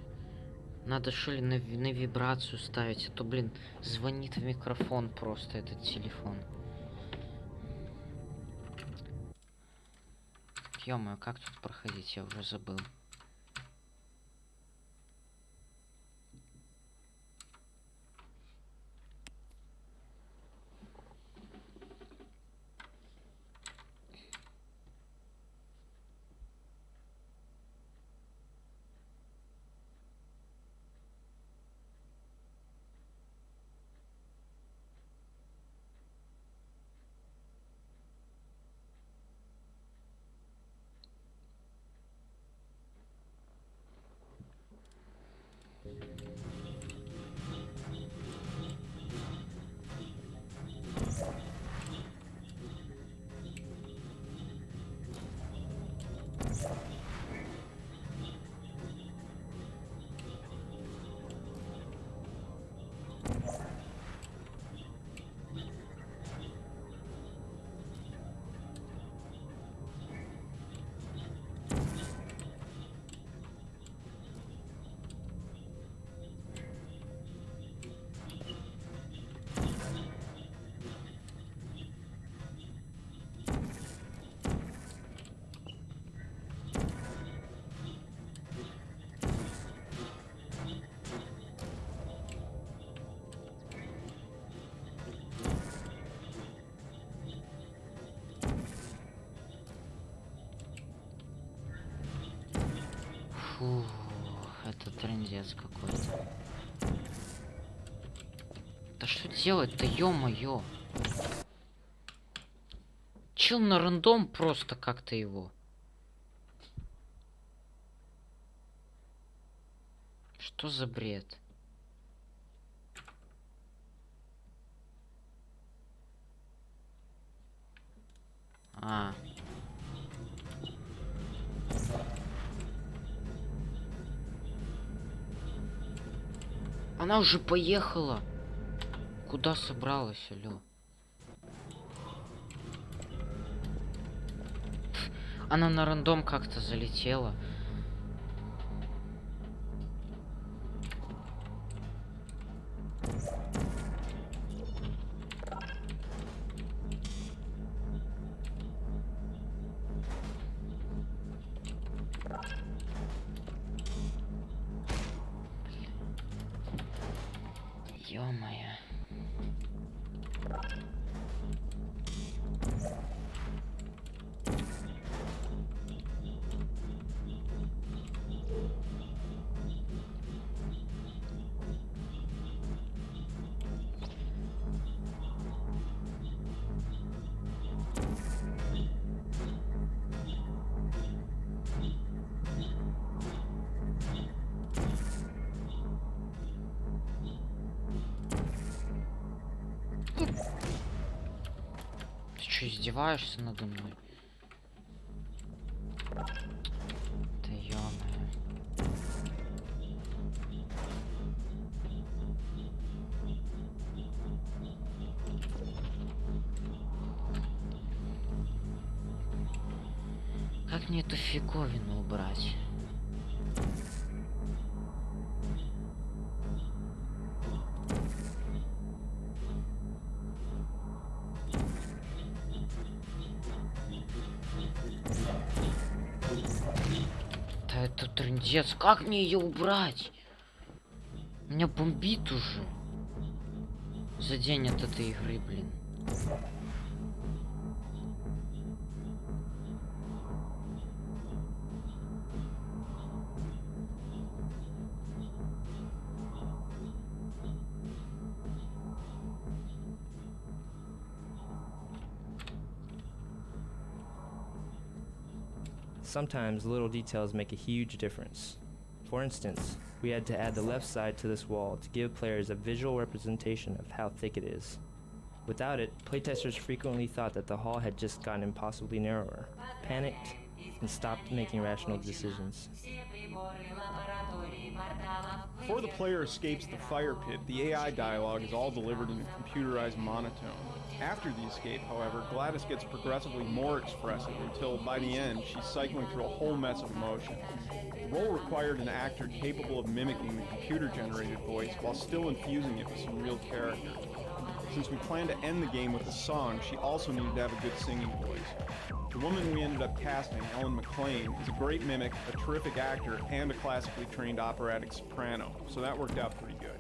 S1: Надо что ли на вибрацию ставить, а то, блин, звонит в микрофон просто этот телефон. Ё-моё, как тут проходить, я уже забыл. Фу, это трындец какой-то. Да что делать-то, ё-моё? Чел на рандом просто как-то его. Что за бред? А. Она уже поехала. Куда собралась, алё? Она на рандом как-то залетела. Ё-моё. Ты что, издеваешься надо мной? Да ё-моё. Как мне эту фиговину убрать? Да это трындец, как мне ее убрать? Меня бомбит уже. За день от этой игры, блин.
S9: Sometimes little details make a huge difference. For instance, we had to add the left side to this wall to give players a visual representation of how thick it is. Without it, playtesters frequently thought that the hall had just gotten impossibly narrower, panicked, and stopped making rational decisions.
S8: Все приборы лаборатории
S3: Before the player escapes the fire pit, the AI dialogue is all delivered in a computerized monotone. After the escape, however, GLaDOS gets progressively more expressive until, by the end, she's cycling through a whole mess of emotion. The role required an actor capable of mimicking the computer-generated voice while still infusing it with some real character. Since we planned to end the game with a song, she also needed to have a good singing voice. The woman we ended up casting, Ellen McLean, is a great mimic, a terrific actor, and a classically trained operatic soprano, so that worked out pretty good.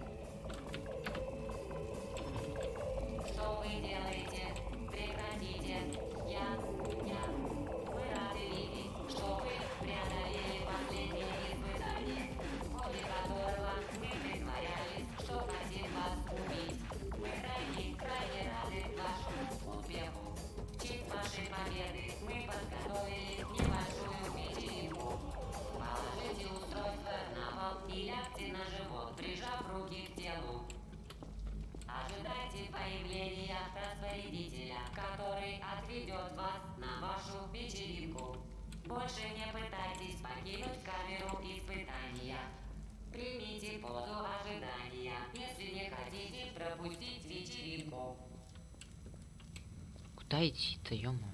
S8: Ожидайте появления распорядителя, который отведет вас на вашу вечеринку. Больше не пытайтесь покинуть камеру испытания. Примите позу ожидания, если не хотите пропустить вечеринку.
S1: Куда идти-то, ё-моё?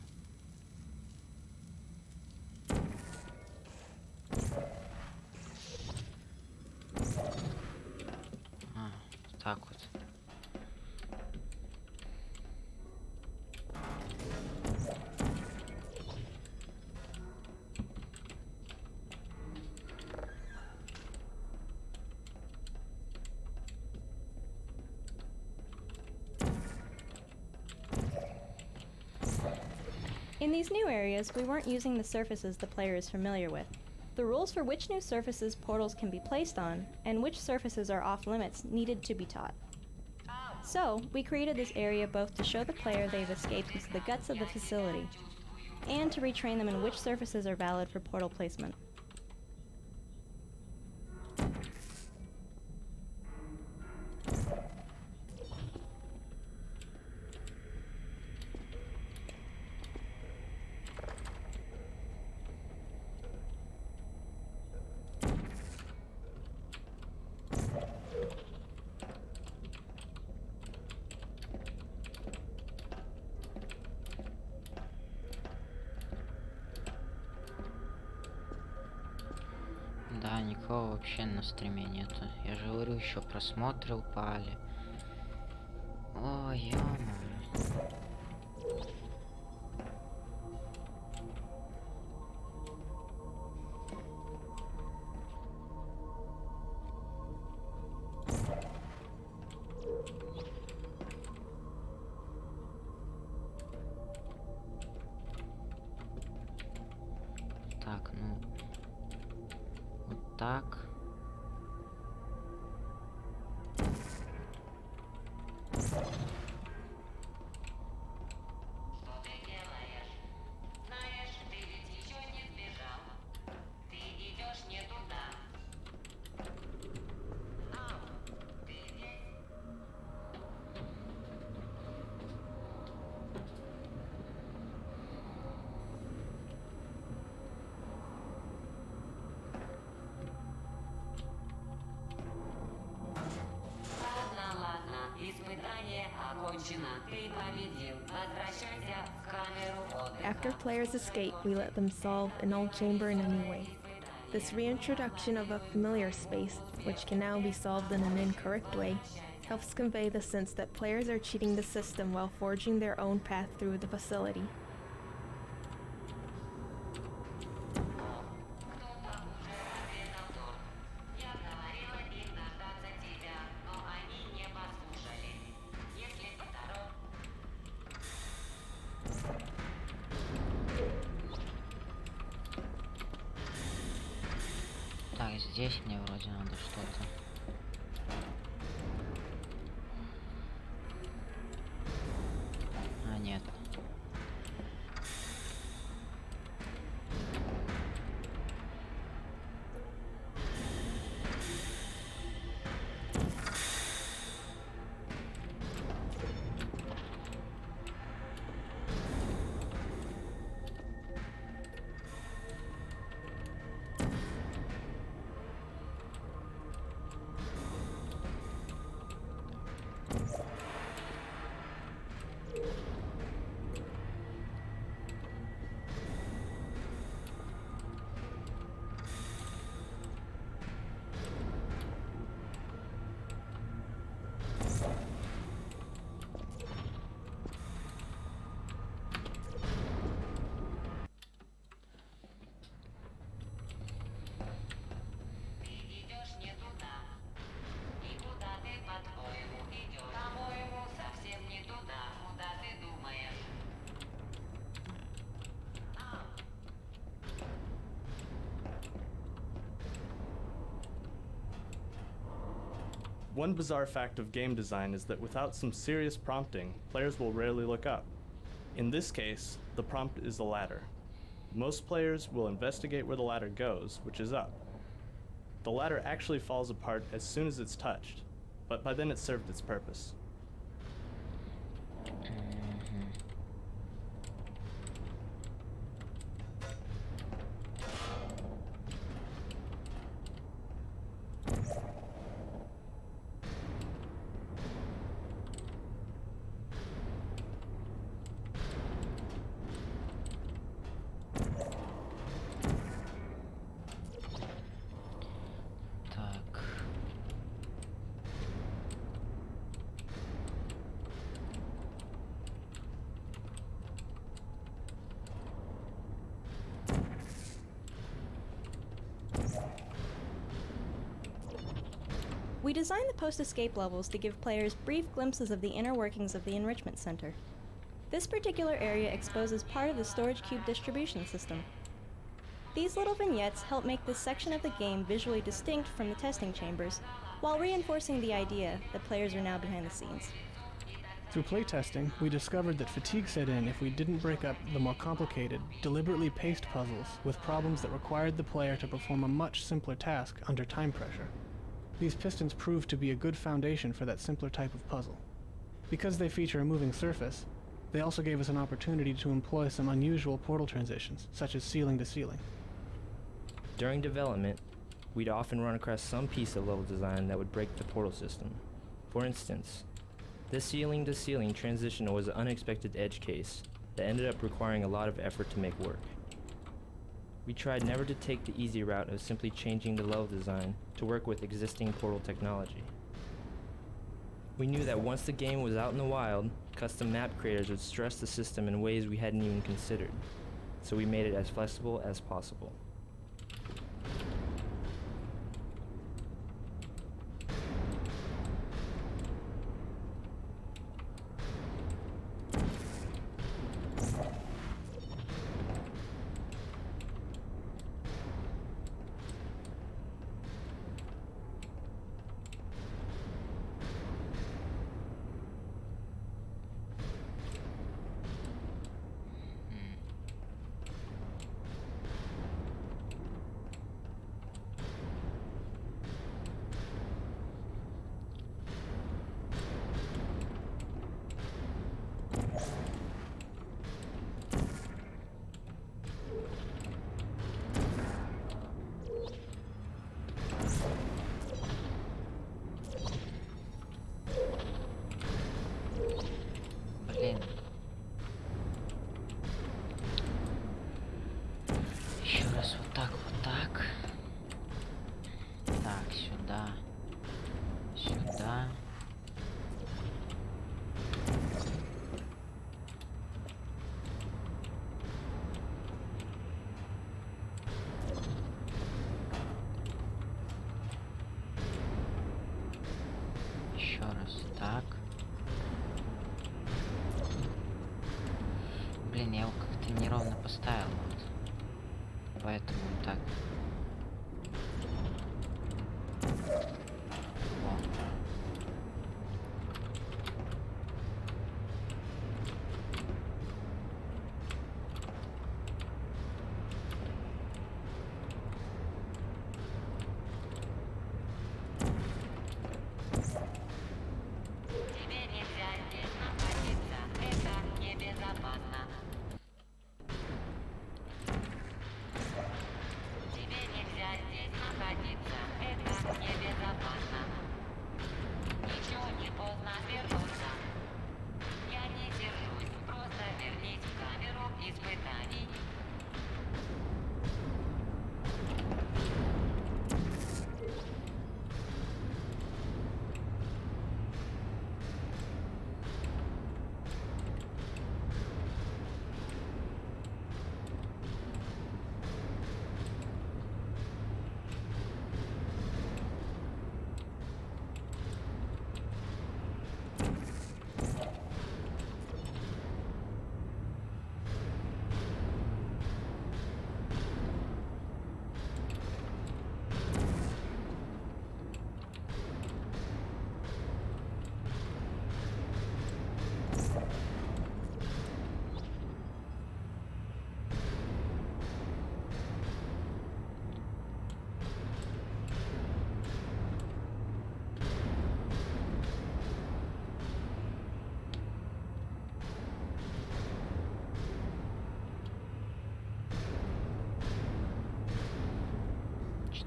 S1: Так вот.
S4: In these new areas, we weren't using the surfaces the player is familiar with. The rules for which new surfaces portals can be placed on, and which surfaces are off-limits, needed to be taught. So, we created this area both to show the player they've escaped into the guts of the facility, and to retrain them in which surfaces are valid for portal placement.
S1: Да, никого вообще на стриме нету. Я же говорю, еще просмотры упали. Ой, ё-моё. Так, ну... Вот так.
S6: After players escape, we let them solve an old chamber in a new way. This reintroduction of a familiar space, which can now be solved in an incorrect way, helps convey the sense that players are cheating the system while forging their own path through the facility.
S1: Так, здесь мне вроде надо что-то. А, нет.
S15: One bizarre fact of game design is that without some serious prompting, players will rarely look up. In this case, the prompt is the ladder. Most players will investigate where the ladder goes, which is up. The ladder actually falls apart as soon as it's touched, but by then it's served its purpose.
S4: We designed the post-escape levels to give players brief glimpses of the inner workings of the Enrichment Center. This particular area exposes part of the storage cube distribution system. These little vignettes help make this section of the game visually distinct from the testing chambers, while reinforcing the idea that players are now behind the scenes.
S10: Through playtesting, we discovered that fatigue set in if we didn't break up the more complicated, deliberately paced puzzles with problems that required the player to perform a much simpler task under time pressure. These pistons proved to be a good foundation for that simpler type of puzzle. Because they feature a moving surface, they also gave us an opportunity to employ some unusual portal transitions, such as ceiling to ceiling.
S9: During development, we'd often run across some piece of level design that would break the portal system. For instance, this ceiling to ceiling transition was an unexpected edge case that ended up requiring a lot of effort to make work. We tried never to take the easy route of simply changing the level design to work with existing portal technology. We knew that once the game was out in the wild, custom map creators would stress the system in ways we hadn't even considered, so we made it as flexible as possible.
S1: Еще раз вот так, вот так. Так, сюда. Сюда. Еще раз так. Блин, я его как-то неровно поставил. Вот. Поэтому так.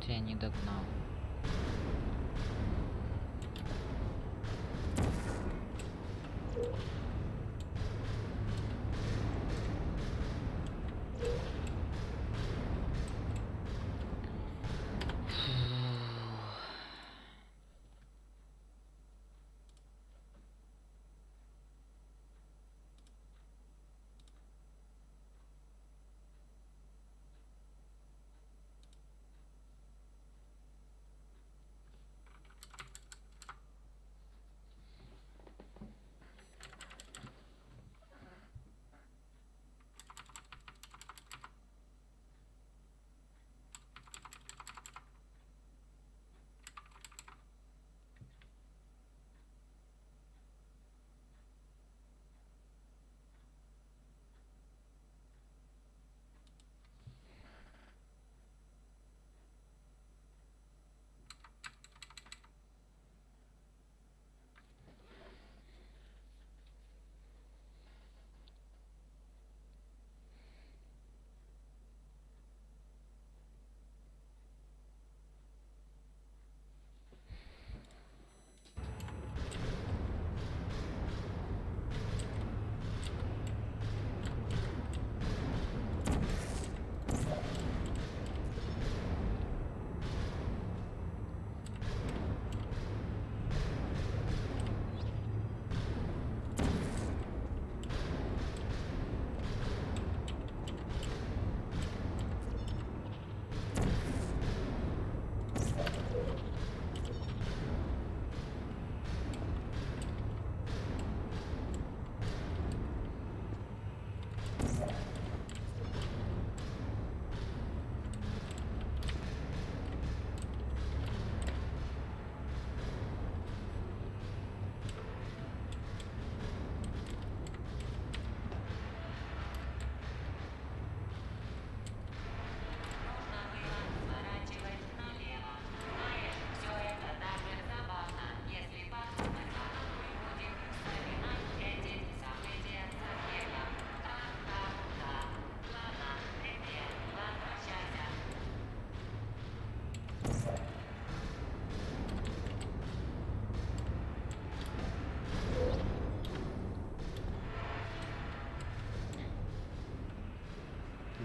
S1: Что-то я не догнал.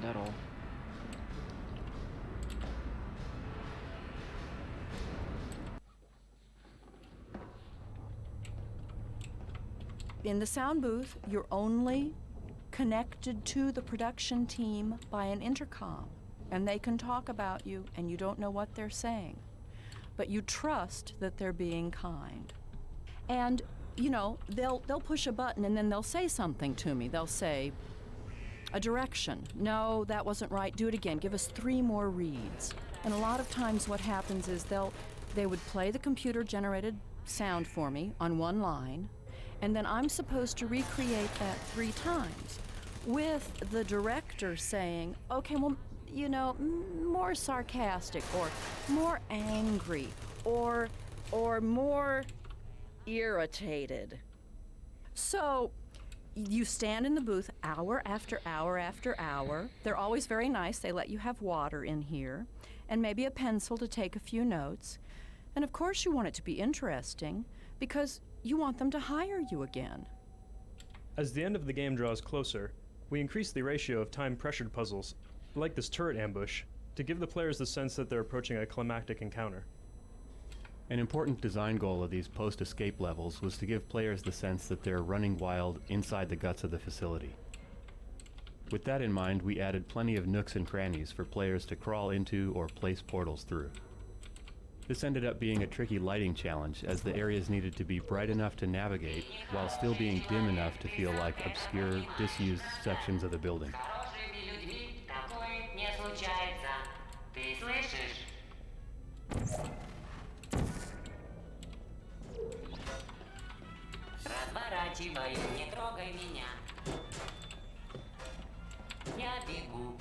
S1: Здорово.
S22: In the sound booth, you're only connected to the production team by an intercom, and they can talk about you, and you don't know what they're saying. But you trust that they're being kind. And, you know, they'll push a button and then they'll say something to me. They'll say, a direction. No, that wasn't right. Do it again. Give us 3 more reads. And a lot of times what happens is they would play the computer-generated sound for me on one line, and then I'm supposed to recreate that 3 times with the director saying, okay, well, you know, more sarcastic or more angry or more irritated. So you stand in the booth hour after hour after hour. They're always very nice. They let you have water in here and maybe a pencil to take a few notes. And of course you want it to be interesting because you want them to hire you again.
S19: As the end of the game draws closer, we increase the ratio of time-pressured puzzles, like this turret ambush, to give the players the sense that they're approaching a climactic encounter.
S17: An important design goal of these post-escape levels was to give players the sense that they're running wild inside the guts of the facility. With that in mind, we added plenty of nooks and crannies for players to crawl into or place portals through. This ended up being a tricky lighting challenge, as the areas needed to be bright enough to navigate while still being dim enough to feel like obscure, disused sections of the building.
S8: Не трогай меня. Я бегу.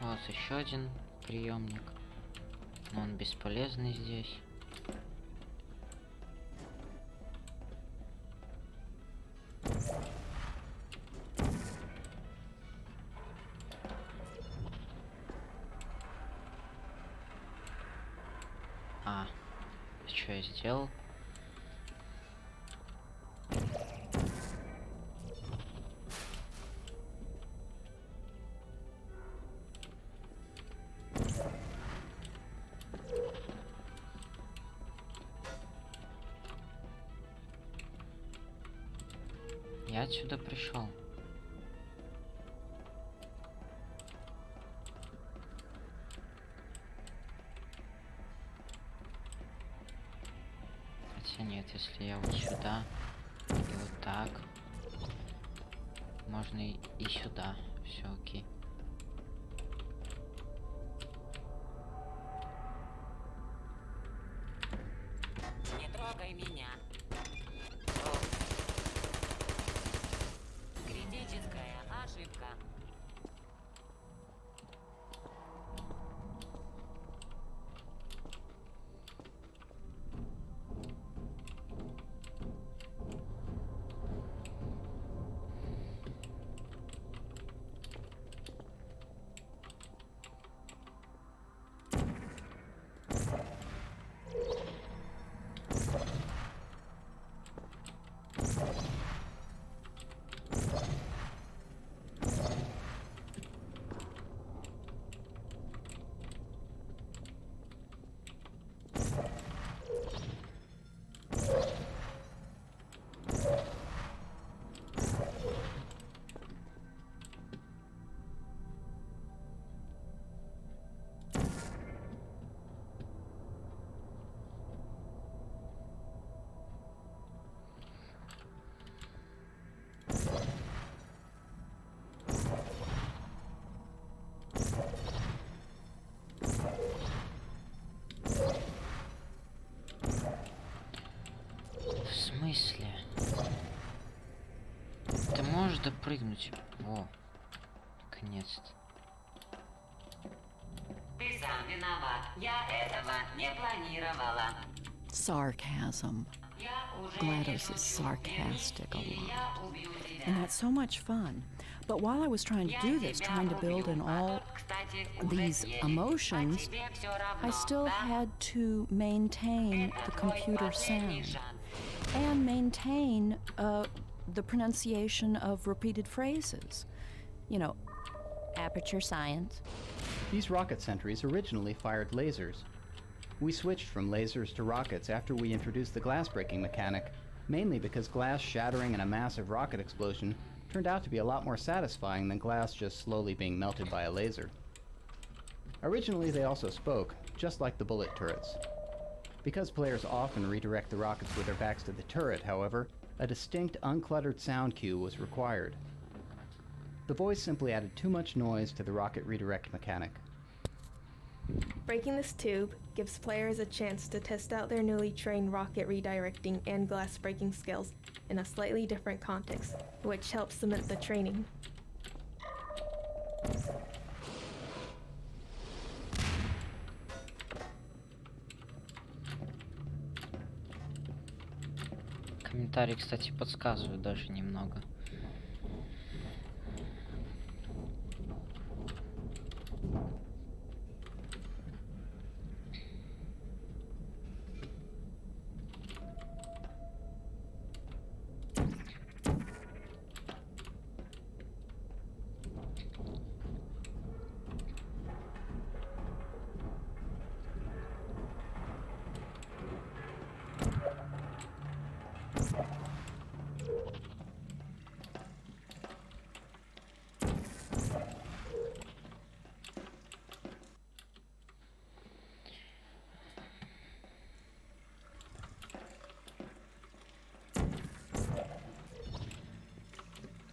S1: Вот еще один приемник. Но он бесполезный здесь. что я сделал. Я отсюда пришел. Хотя нет, если я вот сюда и вот так, можно и сюда. Все окей.
S8: Не трогай меня. Критическая ошибка.
S1: В смысле? Ты можешь допрыгнуть? О, наконец-то.
S8: Ты сам виноват. Я этого не планировала.
S22: Sarcasm. GLaDOS is sarcastic a lot. And that's so much fun. But while I was trying to do this, trying to build in all these emotions, I still had to maintain the computer sound and maintain the pronunciation of repeated phrases. You know, Aperture Science.
S18: These rocket sentries originally fired lasers. We switched from lasers to rockets after we introduced the glass breaking mechanic, mainly because glass shattering in a massive rocket explosion turned out to be a lot more satisfying than glass just slowly being melted by a laser. Originally they also spoke, just like the bullet turrets. Because players often redirect the rockets with their backs to the turret, however, a distinct uncluttered sound cue was required. The voice simply added too much noise to the rocket redirect mechanic.
S6: Breaking this tube gives players a chance to test out their newly trained rocket redirecting and glass breaking skills in a slightly different context, which helps cement the training.
S1: Комментарии, кстати, подсказывают даже немного.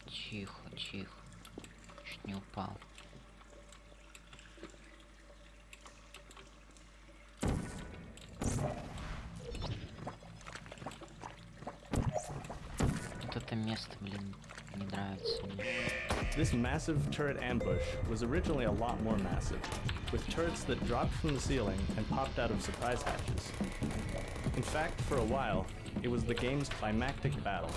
S1: Тихо, тихо. Чуть не упал. Вот это место, блин, не нравится мне.
S15: This massive turret ambush was originally a lot more massive, with turrets that dropped from the ceiling and popped out of surprise hatches. In fact, for a while, it was the game's climactic battle.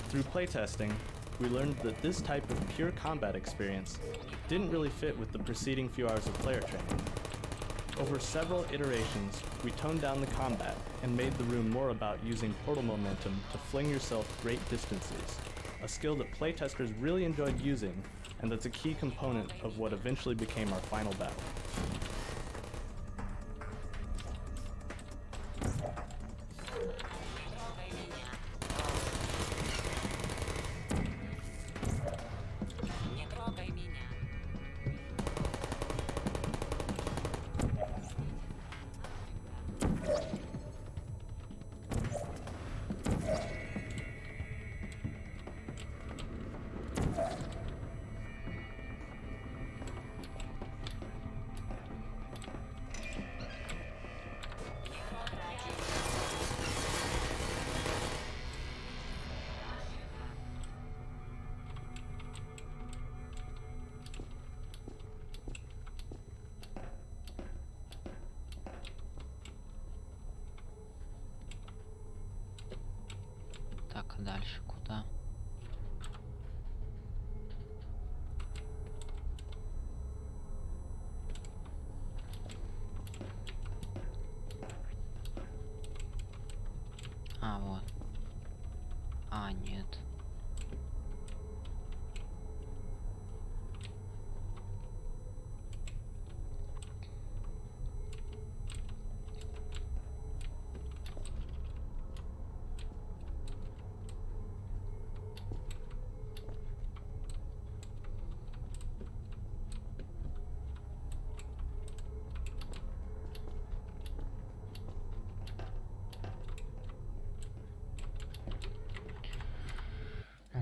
S15: Through playtesting, we learned that this type of pure combat experience didn't really fit with the preceding few hours of player training. Over several iterations, we toned down the combat and made the room more about using portal momentum to fling yourself great distances, a skill that playtesters really enjoyed using, and that's a key component of what eventually became our final battle.
S1: Так, а дальше куда? А, вот. А, нет.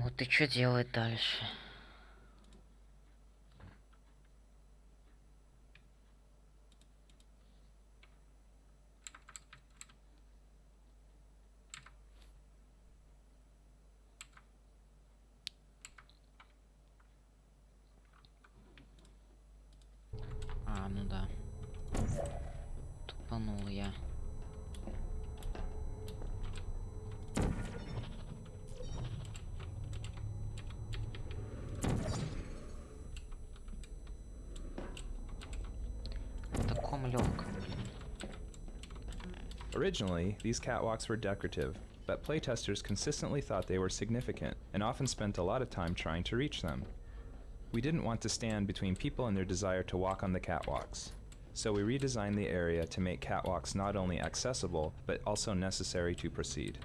S1: Вот и что делать дальше? А, ну да. Тупанул я.
S2: Originally, these catwalks were decorative, but playtesters consistently thought they were significant and often spent a lot of time trying to reach them. We didn't want to stand between people and their desire to walk on the catwalks, so we redesigned the area to make catwalks not only accessible, but also necessary to proceed.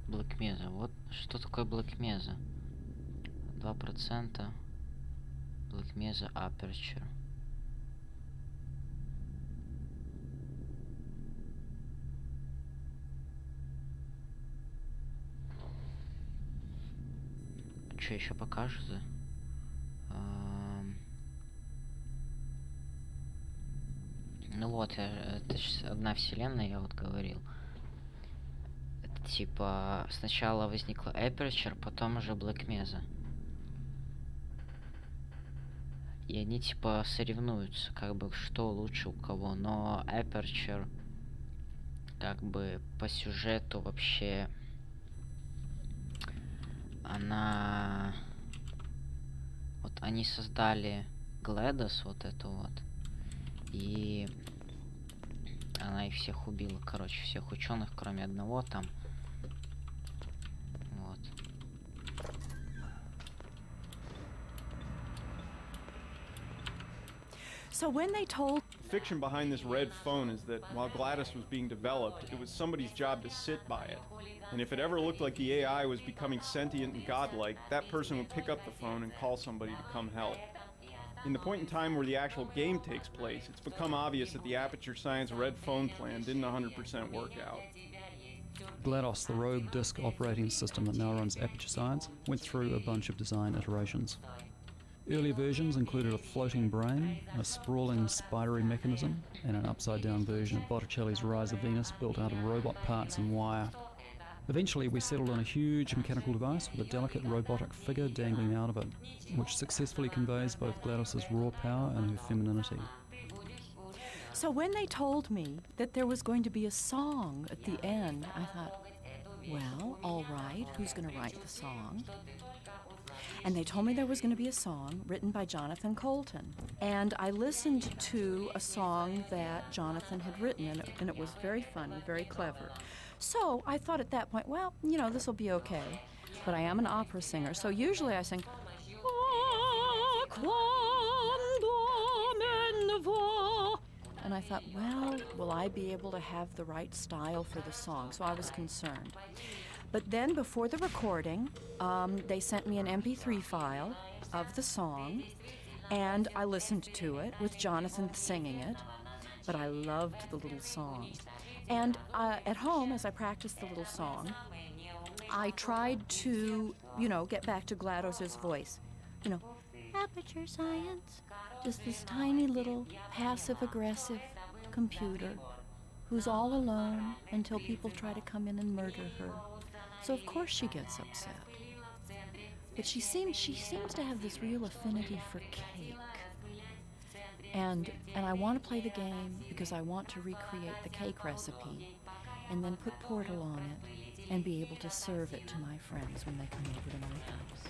S1: Блэкмеза. Вот что такое блэкмеза. 2%. Блэкмеза Aperture. Что еще покажется? Ну вот, это одна вселенная, я вот говорил. Это типа сначала возникла Aperture, потом уже блэкмеза. И они типа соревнуются, как бы что лучше у кого. Но Aperture как бы по сюжету вообще... Она... Вот они создали ГЛэДОС, вот эту вот. И она их всех убила, короче, всех ученых, кроме одного там. Вот.
S22: So when they told...
S3: The fiction behind this red phone is that while GLaDOS was being developed, it was somebody's job to sit by it. And if it ever looked like the AI was becoming sentient and godlike, that person would pick up the phone and call somebody to come help. In the point in time where the actual game takes place, it's become obvious that the Aperture Science red phone plan didn't 100% work out.
S21: GLaDOS, the rogue disk operating system that now runs Aperture Science, went through a bunch of design iterations. Early versions included a floating brain, a sprawling spidery mechanism, and an upside-down version of Botticelli's Rise of Venus built out of robot parts and wire. Eventually, we settled on a huge mechanical device with a delicate robotic figure dangling out of it, which successfully conveys both GLaDOS's raw power and her femininity.
S22: So when they told me that there was going to be a song at the end, I thought, well, all right, who's going to write the song? And they told me there was going to be a song written by Jonathan Colton. And I listened to a song that Jonathan had written, and it was very funny, very clever. So I thought at that point, well, you know, this will be okay. But I am an opera singer, so usually I sing, "Ah, quando me ne va." And I thought, well, will I be able to have the right style for the song? So I was concerned. But then before the recording, they sent me an MP3 file of the song, and I listened to it with Jonathan singing it, but I loved the little song. And at home, as I practiced the little song, I tried to, you know, get back to GLaDOS's voice. You know, Aperture Science is this tiny little passive-aggressive computer who's all alone until people try to come in and murder her. So of course she gets upset. But she seems to have this real affinity for cake. And I want to play the game because I want to recreate the cake recipe and then put Portal on it and be able to serve it to my friends when they come over to my house.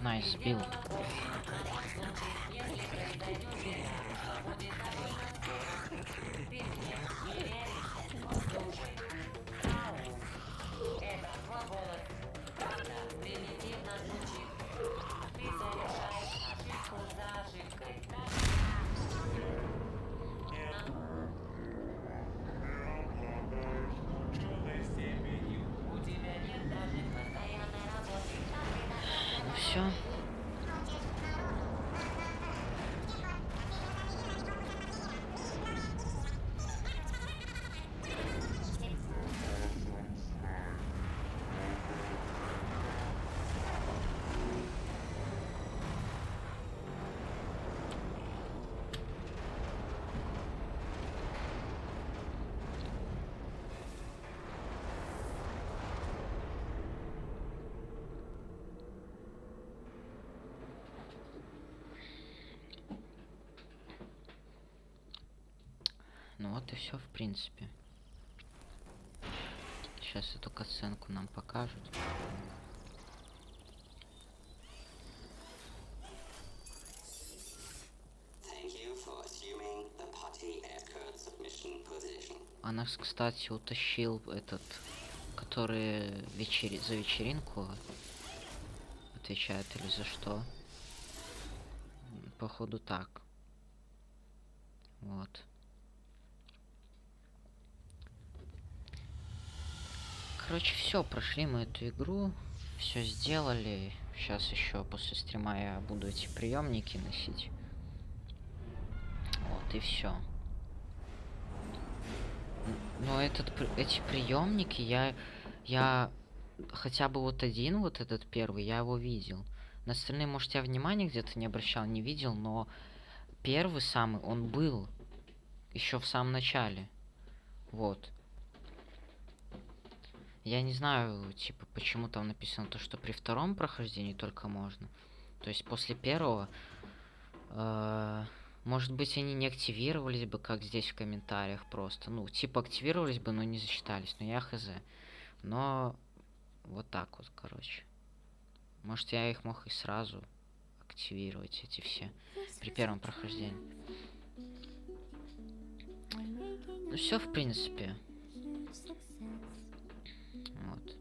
S1: Nice build. Ну все. Ну вот и все, в принципе. Сейчас эту катсценку нам покажут. А нас, кстати, утащил этот, который за вечеринку отвечает или за что. Походу так. Вот. Короче, все, прошли мы эту игру, все сделали. Сейчас еще после стрима я буду эти приемники носить. Вот и все. Но эти приемники я хотя бы вот один, вот этот первый, я его видел. На остальные, может, я внимания где-то не обращал, не видел, но первый самый, он был еще в самом начале. Вот. Я не знаю, типа, почему там написано то, что при втором прохождении только можно. То есть после первого, может быть, они не активировались бы, как здесь в комментариях просто. Ну, типа, активировались бы, но не засчитались. Но я хз. Но вот так вот, короче. Может, я их мог и сразу активировать, эти все, при первом прохождении. Ну, все, в принципе. Вот.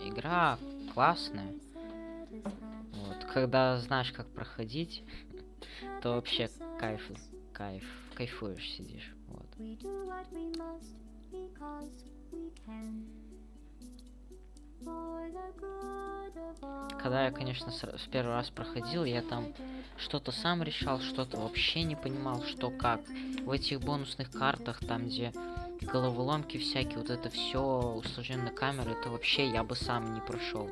S1: Игра классная. Вот. Когда знаешь, как проходить, то вообще кайфуешь, сидишь. Вот. Когда я, конечно, с первый раз проходил, я там что-то сам решал, что-то вообще не понимал, что как. В этих бонусных картах, там где головоломки всякие, вот это все, усложненные камеры, это вообще я бы сам не прошел.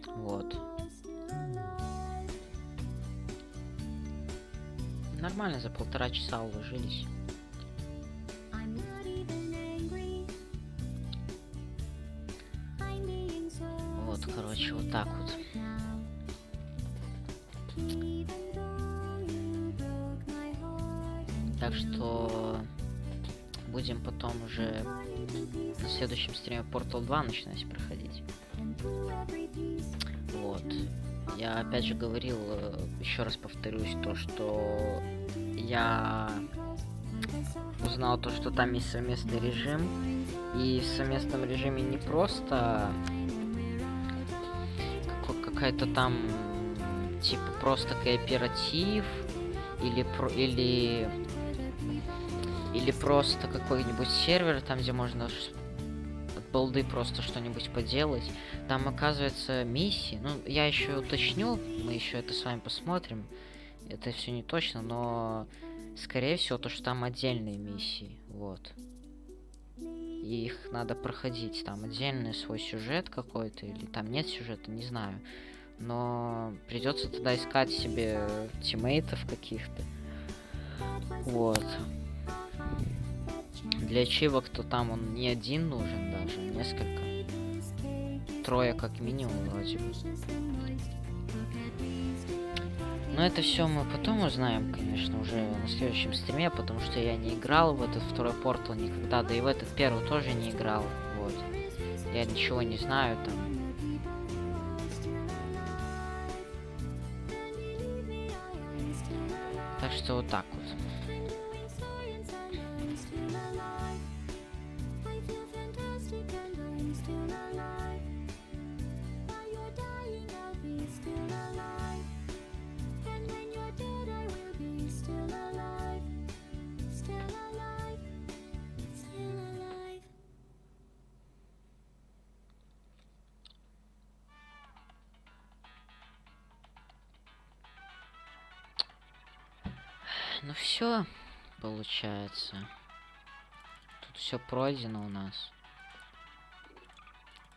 S1: Вот. Нормально, за 1,5 часа уложились. Вот, короче, вот так вот. Так что будем потом уже на следующем стриме Portal 2 начинать проходить. Вот. Я опять же говорил, еще раз повторюсь, то, что я узнал то, что там есть совместный режим. И в совместном режиме не просто какая-то там типа просто кооператив или просто какой-нибудь сервер, там где можно от балды просто что-нибудь поделать. Там оказывается миссии. Ну, я еще уточню, мы еще это с вами посмотрим. Это все не точно, но скорее всего то, что там отдельные миссии. Вот. И их надо проходить. Там отдельный свой сюжет какой-то, или там нет сюжета, не знаю. Но придется тогда искать себе тиммейтов каких-то. Вот. Для ачивок то там он не один нужен даже, несколько. 3 как минимум вроде бы. Но это все мы потом узнаем, конечно, уже на следующем стриме, потому что я не играл в этот второй портал никогда, да и в этот первый тоже не играл, вот. Я ничего не знаю там. Так что вот так вот. Ну все, получается. Тут все пройдено у нас.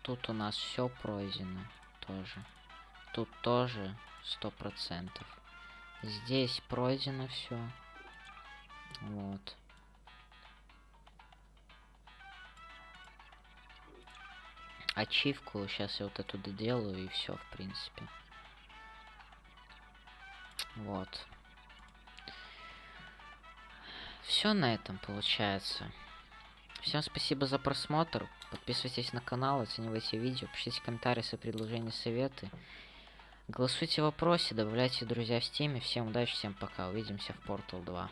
S1: Тут у нас все пройдено тоже. Тут тоже 100%. Здесь пройдено все. Вот. Ачивку сейчас я вот эту доделаю и все, в принципе. Вот. Все на этом получается. Всем спасибо за просмотр. Подписывайтесь на канал, оценивайте видео, пишите комментарии, свои предложения, советы. Голосуйте в вопросе, добавляйте друзья в стиме. Всем удачи, всем пока. Увидимся в Portal 2.